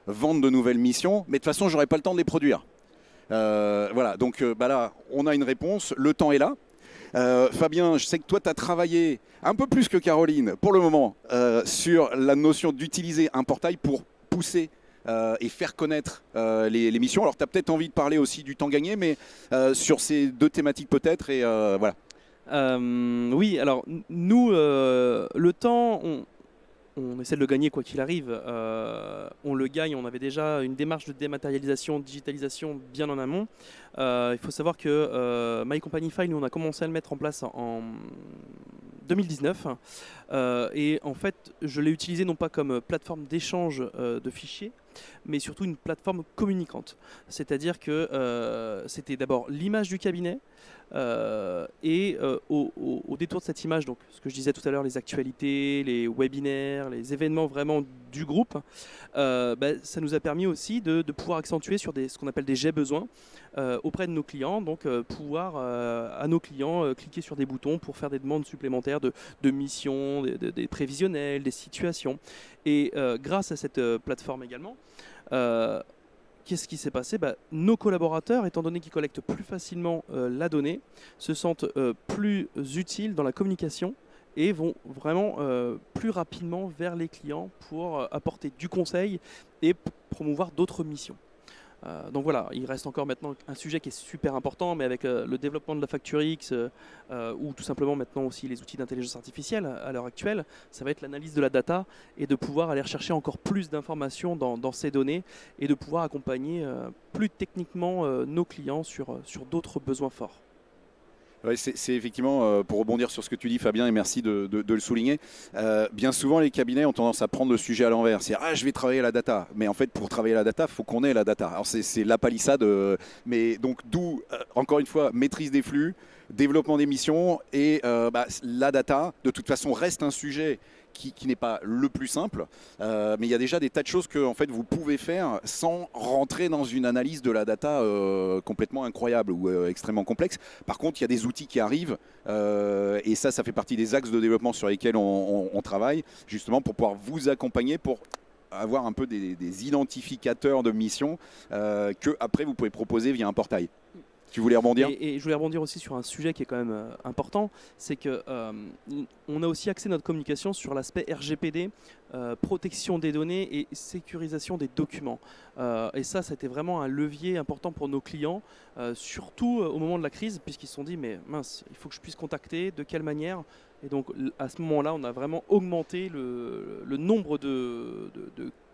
[SPEAKER 1] vente de nouvelles missions, mais de toute façon j'aurais pas le temps de les produire. Voilà, donc là on a une réponse, le temps est là. Fabien, je sais que toi, tu as travaillé un peu plus que Caroline, pour le moment, sur la notion d'utiliser un portail pour pousser et faire connaître les missions. Alors, tu as peut-être envie de parler aussi du temps gagné, mais sur ces deux thématiques peut-être, et voilà.
[SPEAKER 3] Oui, alors nous, le temps, on essaie de le gagner quoi qu'il arrive. On le gagne, on avait déjà une démarche de dématérialisation, digitalisation bien en amont. Il faut savoir que My Company File, nous, on a commencé à le mettre en place en 2019. Et en fait, je l'ai utilisé non pas comme plateforme d'échange de fichiers, mais surtout une plateforme communicante. C'est-à-dire que c'était d'abord l'image du cabinet, et au détour de cette image, donc ce que je disais tout à l'heure, les actualités, les webinaires, les événements vraiment du groupe, ça nous a permis aussi de pouvoir accentuer sur ce qu'on appelle des j'ai besoins auprès de nos clients, donc pouvoir à nos clients cliquer sur des boutons pour faire des demandes supplémentaires de missions, des prévisionnels, des situations. Et grâce à cette plateforme également, qu'est-ce qui s'est passé ? Nos collaborateurs, étant donné qu'ils collectent plus facilement la donnée, se sentent plus utiles dans la communication et vont vraiment plus rapidement vers les clients pour apporter du conseil et promouvoir d'autres missions. Donc voilà, il reste encore maintenant un sujet qui est super important, mais avec le développement de la FactureX ou tout simplement maintenant aussi les outils d'intelligence artificielle à l'heure actuelle, ça va être l'analyse de la data et de pouvoir aller rechercher encore plus d'informations dans ces données et de pouvoir accompagner plus techniquement nos clients sur d'autres besoins forts.
[SPEAKER 1] Ouais, c'est effectivement, pour rebondir sur ce que tu dis Fabien, et merci de le souligner, bien souvent les cabinets ont tendance à prendre le sujet à l'envers. C'est je vais travailler la data, mais en fait pour travailler la data, il faut qu'on ait la data. Alors c'est la palissade, mais donc d'où, encore une fois, maîtrise des flux, développement des missions, et la data, de toute façon, reste un sujet qui n'est pas le plus simple, mais il y a déjà des tas de choses que en fait, vous pouvez faire sans rentrer dans une analyse de la data complètement incroyable ou extrêmement complexe. Par contre, il y a des outils qui arrivent, et ça fait partie des axes de développement sur lesquels on travaille, justement pour pouvoir vous accompagner, pour avoir un peu des identificateurs de missions que après vous pouvez proposer via un portail. Tu voulais rebondir ?
[SPEAKER 3] Et je voulais rebondir aussi sur un sujet qui est quand même important, c'est que on a aussi axé notre communication sur l'aspect RGPD, protection des données et sécurisation des documents. Et ça, c'était vraiment un levier important pour nos clients, surtout au moment de la crise, puisqu'ils se sont dit, mais mince, il faut que je puisse contacter, de quelle manière ? Et donc à ce moment-là, on a vraiment augmenté le nombre de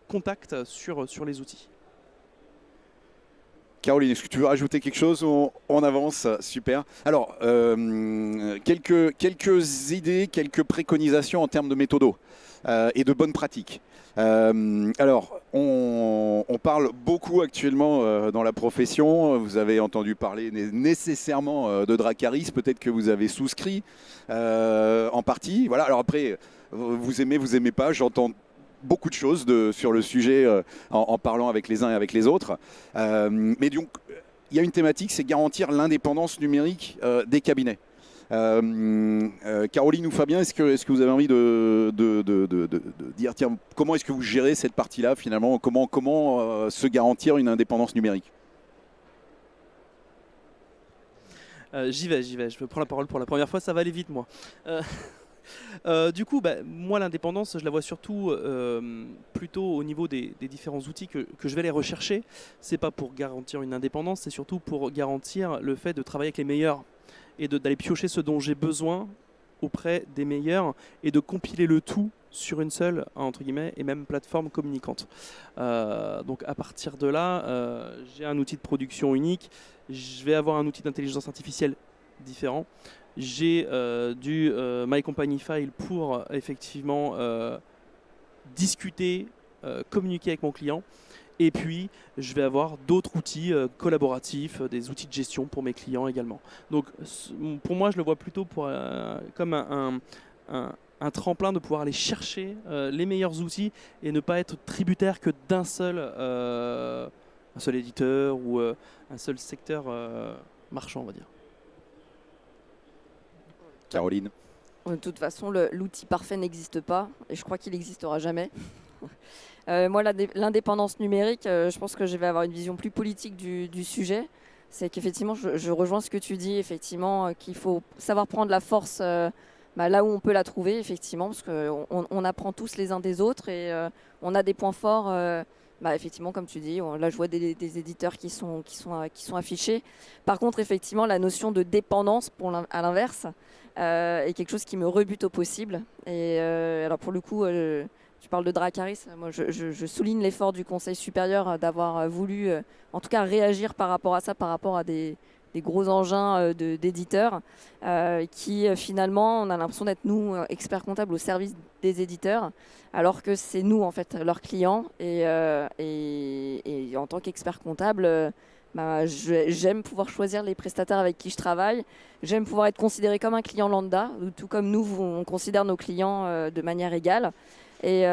[SPEAKER 3] contacts sur les outils.
[SPEAKER 1] Caroline, est-ce que tu veux rajouter quelque chose ? On avance, super. Alors, quelques idées, quelques préconisations en termes de méthodo et de bonnes pratiques. Alors, on parle beaucoup actuellement dans la profession. Vous avez entendu parler nécessairement de Dracaris, peut-être que vous avez souscrit en partie. Voilà. Alors après, vous aimez pas, j'entends beaucoup de choses sur le sujet en parlant avec les uns et avec les autres. Mais donc, il y a une thématique, c'est garantir l'indépendance numérique des cabinets. Caroline ou Fabien, est-ce que vous avez envie de dire, tiens, comment est-ce que vous gérez cette partie-là finalement ? Comment se garantir une indépendance numérique ?
[SPEAKER 3] J'y vais. Je prends la parole pour la première fois, ça va aller vite moi. Du coup, moi l'indépendance, je la vois surtout plutôt au niveau des différents outils que je vais aller rechercher. C'est pas pour garantir une indépendance, c'est surtout pour garantir le fait de travailler avec les meilleurs et d'aller piocher ce dont j'ai besoin auprès des meilleurs et de compiler le tout sur une seule, entre guillemets, et même plateforme communicante. Donc à partir de là, j'ai un outil de production unique, je vais avoir un outil d'intelligence artificielle différent. J'ai du My Company File pour effectivement discuter, communiquer avec mon client. Et puis, je vais avoir d'autres outils collaboratifs, des outils de gestion pour mes clients également. Donc, pour moi, je le vois plutôt comme un tremplin de pouvoir aller chercher les meilleurs outils et ne pas être tributaire que d'un seul éditeur ou un seul secteur marchand, on va dire.
[SPEAKER 1] Caroline.
[SPEAKER 2] De toute façon, l'outil parfait n'existe pas et je crois qu'il n'existera jamais. Moi, l'indépendance numérique, je pense que je vais avoir une vision plus politique du sujet. C'est qu'effectivement, je rejoins ce que tu dis, effectivement, qu'il faut savoir prendre la force là où on peut la trouver, effectivement, parce qu'on apprend tous les uns des autres et on a des points forts. Effectivement, comme tu dis, là je vois des éditeurs qui sont affichés. Par contre, effectivement, la notion de dépendance, à l'inverse, est quelque chose qui me rebute au possible. Et alors pour le coup, tu parles de Dracaris. Moi, je souligne l'effort du Conseil supérieur d'avoir voulu, en tout cas, réagir par rapport à ça, par rapport à des gros engins d'éditeurs qui finalement on a l'impression d'être nous experts comptables au service des éditeurs alors que c'est nous en fait leurs clients et en tant qu'expert comptable j'aime pouvoir choisir les prestataires avec qui je travaille, j'aime pouvoir être considéré comme un client lambda, tout comme nous on considère nos clients de manière égale. Et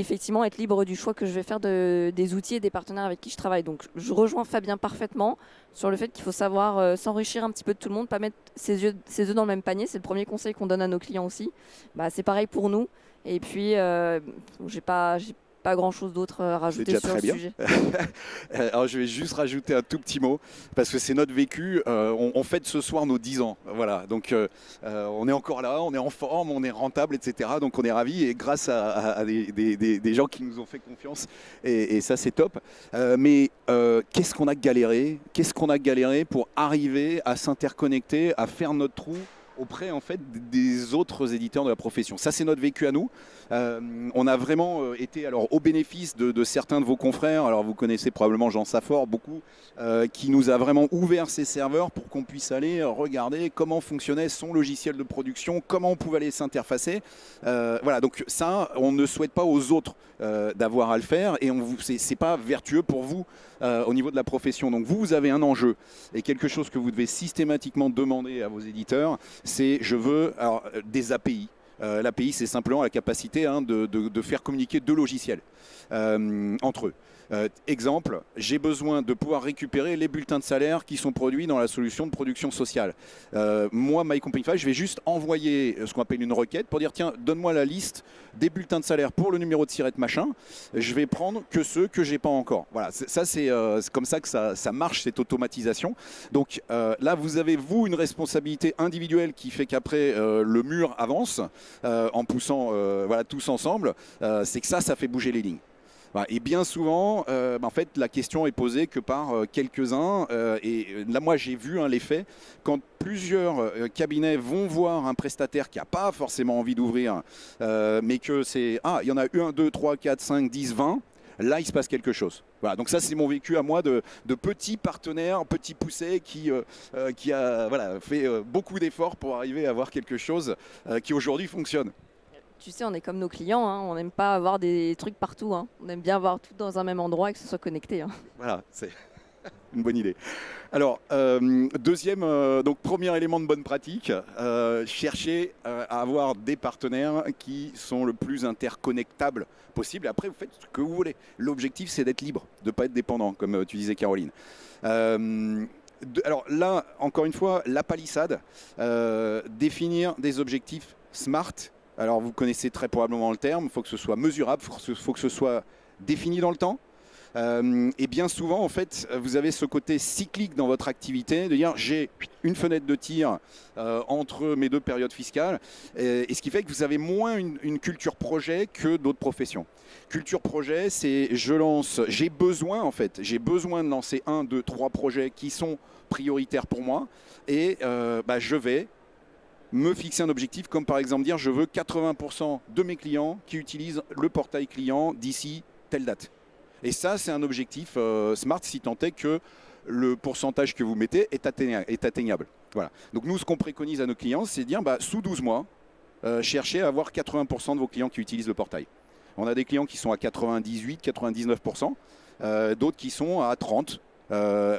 [SPEAKER 2] effectivement être libre du choix que je vais faire des outils et des partenaires avec qui je travaille. Donc je rejoins Fabien parfaitement sur le fait qu'il faut savoir s'enrichir un petit peu de tout le monde, pas mettre ses œufs dans le même panier. C'est le premier conseil qu'on donne à nos clients aussi. C'est pareil pour nous. Et puis j'ai pas grand chose d'autre à rajouter sur le sujet.
[SPEAKER 1] Alors je vais juste rajouter un tout petit mot parce que c'est notre vécu. On fête ce soir nos 10 ans. Voilà, donc on est encore là, on est en forme, on est rentable, etc. Donc on est ravis et grâce à des gens qui nous ont fait confiance et ça c'est top. Mais qu'est-ce qu'on a galéré pour arriver à s'interconnecter, à faire notre trou auprès en fait des autres éditeurs de la profession. Ça c'est notre vécu à nous. On a vraiment été alors au bénéfice de certains de vos confrères. Alors vous connaissez probablement Jean Saffort, beaucoup, qui nous a vraiment ouvert ses serveurs pour qu'on puisse aller regarder comment fonctionnait son logiciel de production, comment on pouvait aller s'interfacer. Voilà, donc ça, on ne souhaite pas aux autres d'avoir à le faire et c'est pas vertueux pour vous au niveau de la profession. Donc vous avez un enjeu et quelque chose que vous devez systématiquement demander à vos éditeurs, c'est je veux des API. L'API, c'est simplement la capacité de faire communiquer deux logiciels entre eux. Exemple, j'ai besoin de pouvoir récupérer les bulletins de salaire qui sont produits dans la solution de production sociale. Moi, My Company 5, je vais juste envoyer ce qu'on appelle une requête pour dire tiens, donne-moi la liste des bulletins de salaire pour le numéro de SIRET machin. Je vais prendre que ceux que j'ai pas encore. Voilà, ça c'est comme ça que ça marche cette automatisation. Donc là, vous avez une responsabilité individuelle qui fait qu'après le mur avance en poussant tous ensemble. C'est que ça fait bouger les lignes. Et bien souvent, en fait, la question est posée que par quelques-uns. Et là, moi, j'ai vu les faits. Quand plusieurs cabinets vont voir un prestataire qui n'a pas forcément envie d'ouvrir, mais que c'est il y en a 1, 2, 3, 4, 5, 10, 20. Là, il se passe quelque chose. Voilà, donc ça, c'est mon vécu à moi de petits partenaires, petits poussés qui a fait beaucoup d'efforts pour arriver à avoir quelque chose qui aujourd'hui fonctionne.
[SPEAKER 2] Tu sais, on est comme nos clients, on n'aime pas avoir des trucs partout. On aime bien avoir tout dans un même endroit et que ce soit connecté.
[SPEAKER 1] Voilà, c'est une bonne idée. Alors, deuxième, donc premier élément de bonne pratique, cherchez à avoir des partenaires qui sont le plus interconnectables possible. Après, vous faites ce que vous voulez. L'objectif, c'est d'être libre, de ne pas être dépendant, comme tu disais, Caroline. Alors là, encore une fois, la palissade, définir des objectifs SMART. Alors vous connaissez très probablement le terme, il faut que ce soit mesurable, il faut que ce soit défini dans le temps. Et bien souvent, en fait, vous avez ce côté cyclique dans votre activité, de dire j'ai une fenêtre de tir entre mes deux périodes fiscales, et ce qui fait que vous avez moins une culture projet que d'autres professions. Culture projet, c'est j'ai besoin de lancer 1, 2, 3 projets qui sont prioritaires pour moi, et je vais me fixer un objectif, comme par exemple dire je veux 80% de mes clients qui utilisent le portail client d'ici telle date. Et ça, c'est un objectif SMART, si tant est que le pourcentage que vous mettez est atteignable. Voilà. Donc nous, ce qu'on préconise à nos clients, c'est de dire sous 12 mois, cherchez à avoir 80% de vos clients qui utilisent le portail. On a des clients qui sont à 98, 99%, d'autres qui sont à 30%.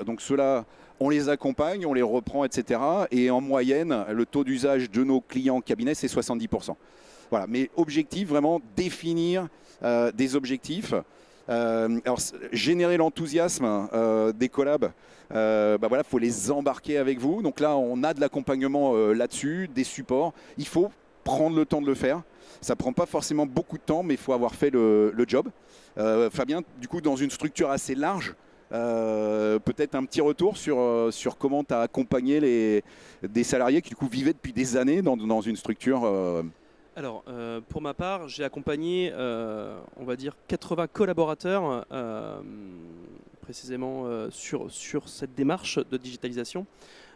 [SPEAKER 1] Donc ceux-là, on les accompagne, on les reprend, etc. Et en moyenne, le taux d'usage de nos clients cabinets, c'est 70%. Voilà, mais objectif, vraiment définir des objectifs. Alors, générer l'enthousiasme des collabs, voilà, faut les embarquer avec vous. Donc là, on a de l'accompagnement là-dessus, des supports. Il faut prendre le temps de le faire. Ça prend pas forcément beaucoup de temps, mais il faut avoir fait le job. Fabien, du coup, dans une structure assez large, peut-être un petit retour sur comment tu as accompagné des salariés qui du coup vivaient depuis des années dans une structure.
[SPEAKER 3] Alors, pour ma part, j'ai accompagné, on va dire, 80 collaborateurs précisément sur cette démarche de digitalisation.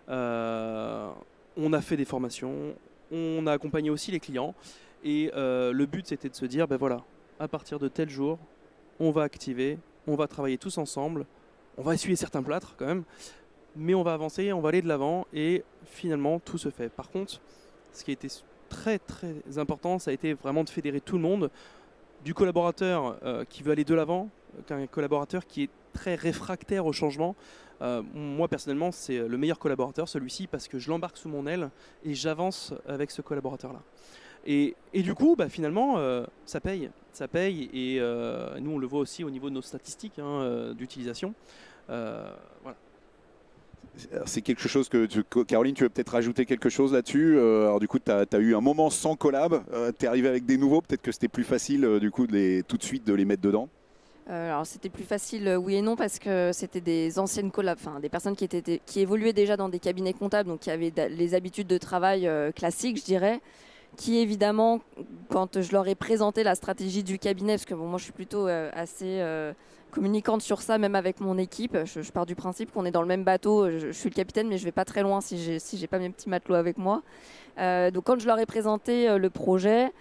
[SPEAKER 3] On a fait des formations, on a accompagné aussi les clients et le but c'était de se dire, ben voilà, à partir de tel jour, on va activer, on va travailler tous ensemble, on va essuyer certains plâtres quand même, mais on va avancer, on va aller de l'avant et finalement tout se fait. Par contre, ce qui a été très très important, ça a été vraiment de fédérer tout le monde, du collaborateur qui veut aller de l'avant, qu'un collaborateur qui est très réfractaire au changement. Moi personnellement, c'est le meilleur collaborateur, celui-ci, parce que je l'embarque sous mon aile et j'avance avec ce collaborateur-là. Et du coup, finalement, ça paye et nous on le voit aussi au niveau de nos statistiques d'utilisation. Voilà.
[SPEAKER 1] C'est quelque chose que Caroline, tu veux peut-être rajouter quelque chose là-dessus. Alors du coup, tu as eu un moment sans collab, tu es arrivé avec des nouveaux, peut-être que c'était plus facile du coup tout de suite de les mettre dedans.
[SPEAKER 2] Alors c'était plus facile, oui et non, parce que c'était des anciennes collabs, enfin des personnes qui évoluaient déjà dans des cabinets comptables, donc qui avaient les habitudes de travail classiques, je dirais, qui évidemment, quand je leur ai présenté la stratégie du cabinet, parce que bon, moi je suis plutôt assez communicante sur ça, même avec mon équipe, je pars du principe qu'on est dans le même bateau, je suis le capitaine, mais je vais pas très loin si j'ai pas mes petits matelots avec moi. Donc quand je leur ai présenté le projet,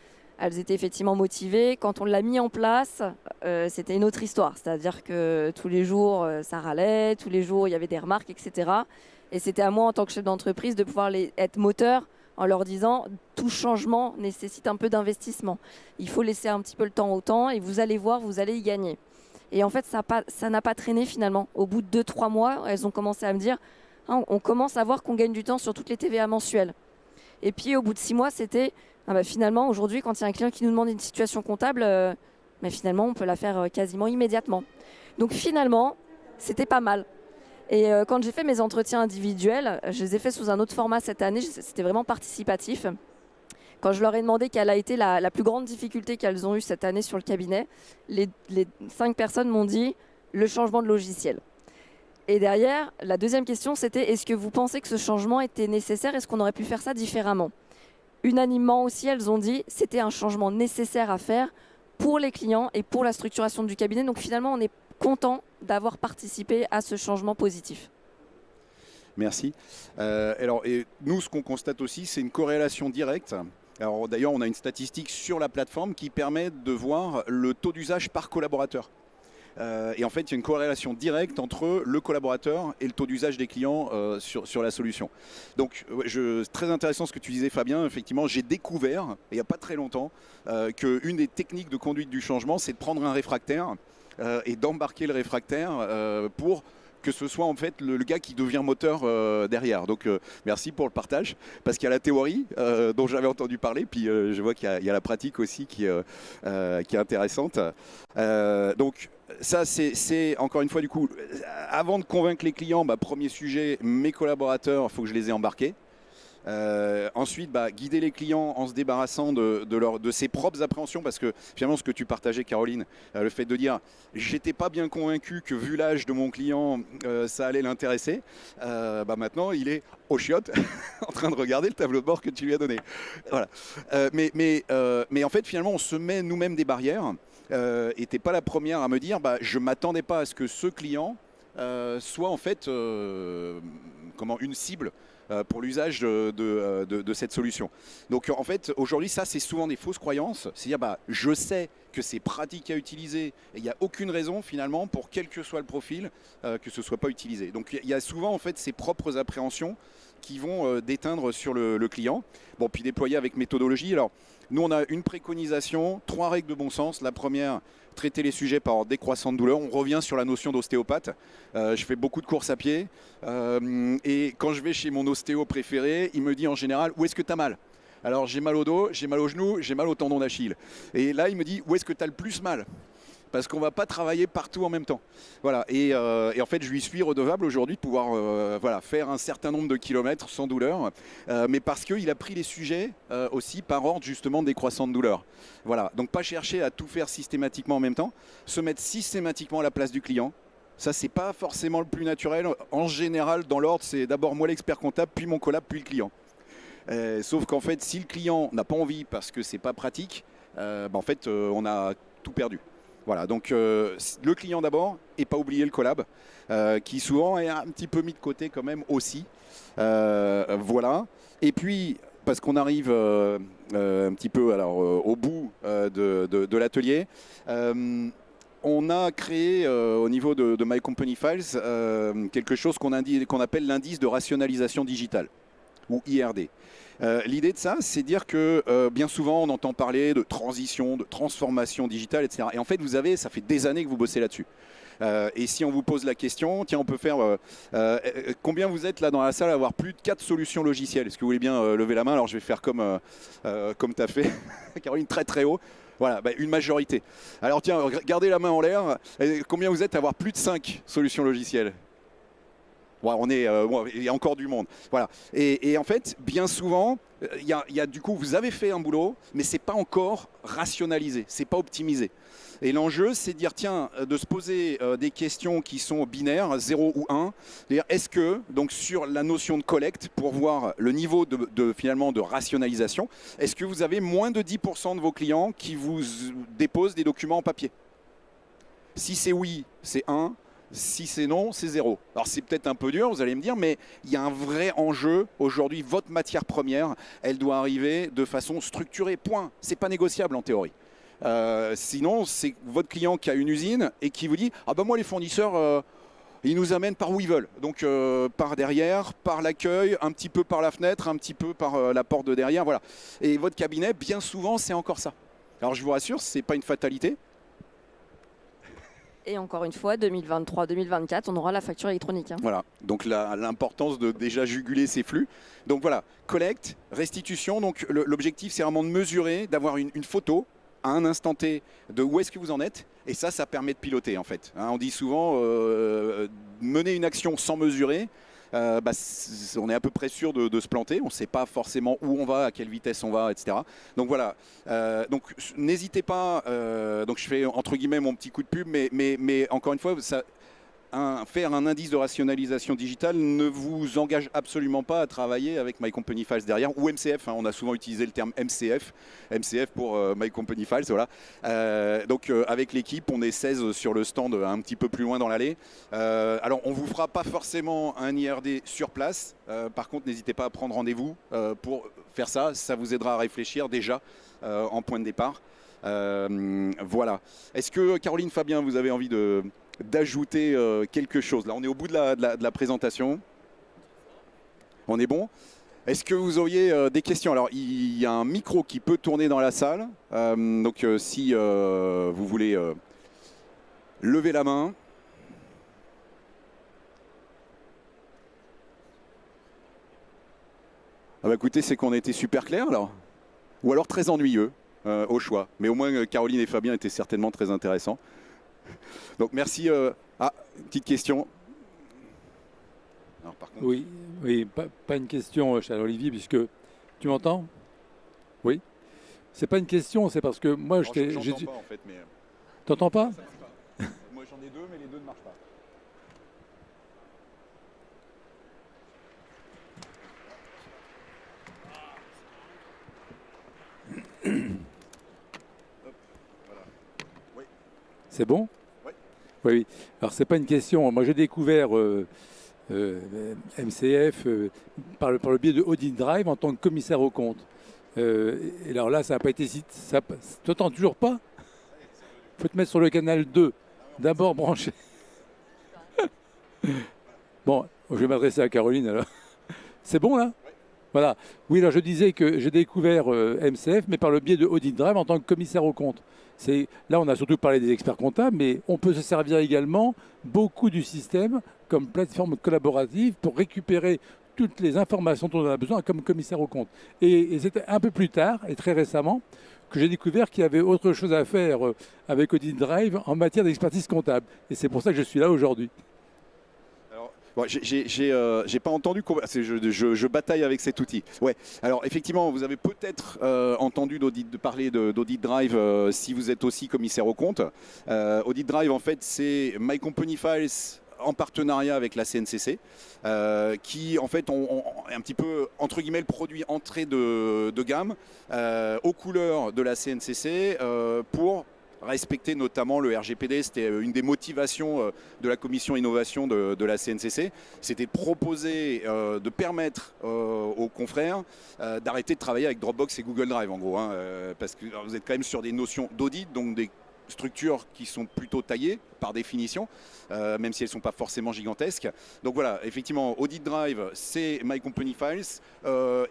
[SPEAKER 2] elles étaient effectivement motivées. Quand on l'a mis en place, c'était une autre histoire. C'est-à-dire que tous les jours, ça râlait, tous les jours, il y avait des remarques, etc. Et c'était à moi, en tant que chef d'entreprise, de pouvoir être moteur en leur disant tout changement nécessite un peu d'investissement. Il faut laisser un petit peu le temps au temps et vous allez voir, vous allez y gagner. Et en fait, ça n'a pas traîné finalement. Au bout de 2-3 mois, elles ont commencé à me dire on commence à voir qu'on gagne du temps sur toutes les TVA mensuelles. Et puis au bout de 6 mois, c'était finalement, aujourd'hui, quand il y a un client qui nous demande une situation comptable, finalement, on peut la faire quasiment immédiatement. Donc finalement, c'était pas mal. Et quand j'ai fait mes entretiens individuels, je les ai faits sous un autre format cette année, c'était vraiment participatif. Quand je leur ai demandé quelle a été la plus grande difficulté qu'elles ont eue cette année sur le cabinet, les 5 personnes m'ont dit le changement de logiciel. Et derrière, la deuxième question, c'était est-ce que vous pensez que ce changement était nécessaire? Est-ce qu'on aurait pu faire ça différemment? Unanimement aussi, elles ont dit c'était un changement nécessaire à faire pour les clients et pour la structuration du cabinet. Donc finalement, on est content d'avoir participé à ce changement positif.
[SPEAKER 1] Merci. Alors, et nous, ce qu'on constate aussi, c'est une corrélation directe. Alors d'ailleurs, on a une statistique sur la plateforme qui permet de voir le taux d'usage par collaborateur. Et en fait, il y a une corrélation directe entre le collaborateur et le taux d'usage des clients sur la solution. Donc, très intéressant ce que tu disais, Fabien. Effectivement, j'ai découvert, il n'y a pas très longtemps, qu'une des techniques de conduite du changement, c'est de prendre un réfractaire et d'embarquer le réfractaire pour que ce soit en fait le gars qui devient moteur derrière. Donc merci pour le partage, parce qu'il y a la théorie dont j'avais entendu parler, puis je vois qu'il y a la pratique aussi qui est intéressante. Donc ça c'est encore une fois du coup, avant de convaincre les clients, premier sujet, mes collaborateurs, il faut que je les ai embarqués. Ensuite, guider les clients en se débarrassant de ses propres appréhensions, parce que finalement ce que tu partageais, Caroline, le fait de dire j'étais pas bien convaincu que vu l'âge de mon client ça allait l'intéresser, maintenant il est au chiottes en train de regarder le tableau de bord que tu lui as donné. Voilà. Mais en fait finalement on se met nous-mêmes des barrières, et t'es pas la première à me dire je m'attendais pas à ce que ce client soit en fait une cible pour l'usage de cette solution. Donc en fait, aujourd'hui, ça, c'est souvent des fausses croyances. C'est-à-dire, je sais que c'est pratique à utiliser et il n'y a aucune raison, finalement, pour quel que soit le profil, que ce ne soit pas utilisé. Donc il y a souvent, en fait, ces propres appréhensions qui vont déteindre sur le client. Bon, puis déployer avec méthodologie. Alors, nous, on a une préconisation, 3 règles de bon sens. La première, traiter les sujets par ordre décroissant de douleur. On revient sur la notion d'ostéopathe. Je fais beaucoup de courses à pied. Et quand je vais chez mon ostéo préféré, il me dit en général, où est-ce que tu as mal ? Alors j'ai mal au dos, j'ai mal au genou, j'ai mal au tendon d'Achille. Et là, il me dit, où est-ce que tu as le plus mal? Parce qu'on ne va pas travailler partout en même temps. Voilà. Et en fait, je lui suis redevable aujourd'hui de pouvoir faire un certain nombre de kilomètres sans douleur, mais parce qu'il a pris les sujets aussi par ordre justement décroissant de douleur. Voilà. Donc pas chercher à tout faire systématiquement en même temps, se mettre systématiquement à la place du client. Ça, c'est pas forcément le plus naturel. En général, dans l'ordre, c'est d'abord moi l'expert comptable, puis mon collab, puis le client. Sauf qu'en fait, si le client n'a pas envie parce que c'est pas pratique, on a tout perdu. Voilà, donc le client d'abord et pas oublier le collab, qui souvent est un petit peu mis de côté quand même aussi. Voilà. Et puis, parce qu'on arrive un petit peu au bout de l'atelier, on a créé au niveau de My Company Files quelque chose qu'on appelle l'indice de rationalisation digitale, ou IRD. L'idée de ça, c'est dire que bien souvent, on entend parler de transition, de transformation digitale, etc. Et en fait, ça fait des années que vous bossez là-dessus. Et si on vous pose la question, tiens, on peut faire combien vous êtes là dans la salle à avoir plus de 4 solutions logicielles? Est-ce que vous voulez bien lever la main? Alors je vais faire comme tu as fait, Caroline, très très haut. Voilà, une majorité. Alors tiens, gardez la main en l'air. Combien vous êtes à avoir plus de 5 solutions logicielles? Ouais, il y a encore du monde. Voilà. Et en fait, bien souvent, du coup, vous avez fait un boulot, mais c'est pas encore rationalisé, c'est pas optimisé. Et l'enjeu, c'est de dire, tiens, de se poser des questions qui sont binaires, 0 ou 1. C'est-à-dire, est-ce que, donc sur la notion de collecte, pour voir le niveau finalement de rationalisation, est-ce que vous avez moins de 10% de vos clients qui vous déposent des documents en papier? Si c'est oui, c'est 1. Si c'est non, c'est 0. Alors c'est peut-être un peu dur, vous allez me dire, mais il y a un vrai enjeu. Aujourd'hui, votre matière première, elle doit arriver de façon structurée, point. C'est pas négociable en théorie. Sinon, c'est votre client qui a une usine et qui vous dit « Ah ben moi, les fournisseurs, ils nous amènent par où ils veulent. » Donc par derrière, par l'accueil, un petit peu par la fenêtre, un petit peu par la porte de derrière, voilà. Et votre cabinet, bien souvent, c'est encore ça. Alors je vous rassure, c'est pas une fatalité.
[SPEAKER 2] Et encore une fois, 2023-2024, on aura la facture électronique. Hein.
[SPEAKER 1] Voilà, donc l'importance de déjà juguler ces flux. Donc voilà, collecte, restitution. Donc l'objectif, c'est vraiment de mesurer, d'avoir une photo à un instant T de où est-ce que vous en êtes. Et ça permet de piloter en fait. Hein, on dit souvent, mener une action sans mesurer, on est à peu près sûr de se planter. On ne sait pas forcément où on va, à quelle vitesse on va, etc. Donc voilà. Donc n'hésitez pas. Donc je fais entre guillemets mon petit coup de pub, mais encore une fois, faire un indice de rationalisation digitale ne vous engage absolument pas à travailler avec My Company Files derrière, ou MCF, hein, on a souvent utilisé le terme MCF pour My Company Files, voilà. Donc avec l'équipe, on est 16 sur le stand un petit peu plus loin dans l'allée. Alors on ne vous fera pas forcément un IRD sur place, par contre n'hésitez pas à prendre rendez-vous pour faire ça, ça vous aidera à réfléchir déjà en point de départ. Voilà. Est-ce que Caroline, Fabien, vous avez envie d'ajouter quelque chose? Là, on est au bout de la présentation. On est bon? Est-ce que vous auriez des questions? Alors, il y a un micro qui peut tourner dans la salle. Donc, si vous voulez lever la main. Ah bah écoutez, c'est qu'on a été super clair alors. Ou alors très ennuyeux au choix. Mais au moins, Caroline et Fabien étaient certainement très intéressants. Donc merci. Une petite question.
[SPEAKER 4] Alors, par contre... Oui, pas une question, cher Olivier, puisque tu m'entends? Oui. C'est pas une question, c'est parce que moi
[SPEAKER 1] je t'entends pas en fait, mais.
[SPEAKER 4] T'entends pas?
[SPEAKER 1] Moi j'en ai deux, mais les deux ne marchent pas.
[SPEAKER 4] C'est bon? Oui. Alors, c'est pas une question. Moi, j'ai découvert MCF par le biais de Audit Drive en tant que commissaire aux comptes. Et alors là, ça n'a pas été... Ça t'entends toujours pas? Il faut te mettre sur le canal 2. D'abord branché. Bon, je vais m'adresser à Caroline alors. C'est bon là? Voilà. Oui, alors je disais que j'ai découvert MCF, mais par le biais de Audit Drive en tant que commissaire aux comptes. Là, on a surtout parlé des experts comptables, mais on peut se servir également beaucoup du système comme plateforme collaborative pour récupérer toutes les informations dont on a besoin comme commissaire aux comptes. Et c'était un peu plus tard, et très récemment, que j'ai découvert qu'il y avait autre chose à faire avec Audit Drive en matière d'expertise comptable. Et c'est pour ça que je suis là aujourd'hui.
[SPEAKER 1] Bon, j'ai pas entendu, je bataille avec cet outil. Ouais. Alors effectivement, vous avez peut-être entendu parler d'Audit Drive si vous êtes aussi commissaire aux comptes. Audit Drive, en fait, c'est My Company Files en partenariat avec la CNCC, qui en fait ont un petit peu, entre guillemets, le produit entrée de gamme aux couleurs de la CNCC pour respecter notamment le RGPD. C'était une des motivations de la commission innovation de la CNCC. C'était de proposer, de permettre aux confrères d'arrêter de travailler avec Dropbox et Google Drive en gros, hein, parce que vous êtes quand même sur des notions d'audit, donc des structures qui sont plutôt taillées par définition, même si elles ne sont pas forcément gigantesques. Donc voilà, effectivement, Audit Drive, c'est My Company Files.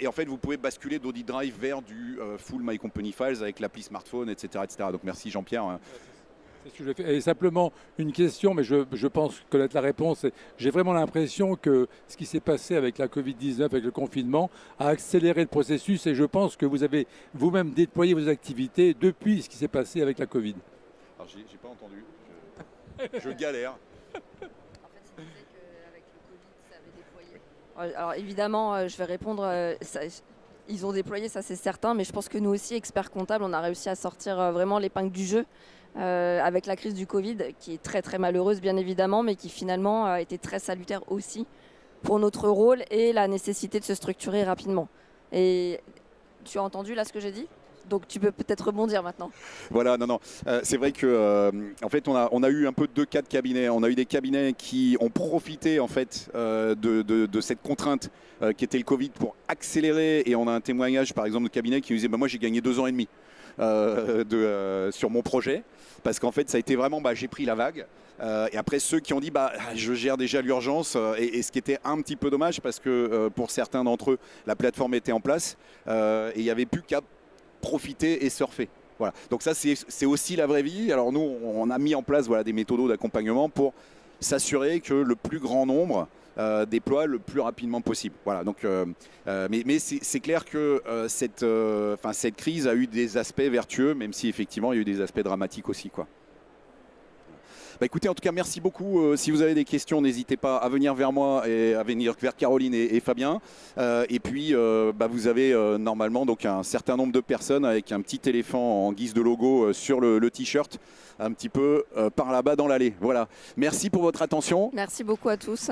[SPEAKER 1] Et en fait, vous pouvez basculer d'Audit Drive vers du full My Company Files avec l'appli smartphone, etc., etc. Donc merci Jean-Pierre.
[SPEAKER 4] C'est ce que j'ai fait. Et simplement une question, mais je pense connaître la réponse. J'ai vraiment l'impression que ce qui s'est passé avec la Covid-19, avec le confinement, a accéléré le processus. Et je pense que vous avez vous-même déployé vos activités depuis ce qui s'est passé avec la Covid.
[SPEAKER 1] Alors j'ai pas entendu, je galère.
[SPEAKER 2] En fait, il disait qu'avec le Covid, ça avait déployé. Alors évidemment, je vais répondre. Ils ont déployé, ça c'est certain, mais je pense que nous aussi, experts comptables, on a réussi à sortir vraiment l'épingle du jeu avec la crise du Covid, qui est très très malheureuse bien évidemment, mais qui finalement a été très salutaire aussi pour notre rôle et la nécessité de se structurer rapidement. Et tu as entendu là ce que j'ai dit ? Donc tu peux peut-être rebondir maintenant.
[SPEAKER 1] Voilà, non. C'est vrai que en fait, on a eu un peu deux cas de cabinets. On a eu des cabinets qui ont profité en fait de cette contrainte qui était le Covid pour accélérer. Et on a un témoignage, par exemple, de cabinets qui nous disait moi j'ai gagné 2 ans et demi sur mon projet, parce qu'en fait ça a été vraiment j'ai pris la vague. Et après ceux qui ont dit je gère déjà l'urgence, et ce qui était un petit peu dommage parce que pour certains d'entre eux la plateforme était en place et il n'y avait plus qu'à profiter et surfer. Voilà. Donc ça c'est aussi la vraie vie. Alors nous on a mis en place des méthodos d'accompagnement pour s'assurer que le plus grand nombre déploie le plus rapidement possible. Voilà. Donc, mais c'est clair que cette crise a eu des aspects vertueux, même si effectivement il y a eu des aspects dramatiques aussi, quoi. Écoutez, en tout cas, merci beaucoup. Si vous avez des questions, n'hésitez pas à venir vers moi et à venir vers Caroline et Fabien. Et puis, vous avez normalement donc un certain nombre de personnes avec un petit éléphant en guise de logo sur le t-shirt, un petit peu par là-bas dans l'allée. Voilà. Merci pour votre attention.
[SPEAKER 2] Merci beaucoup à tous.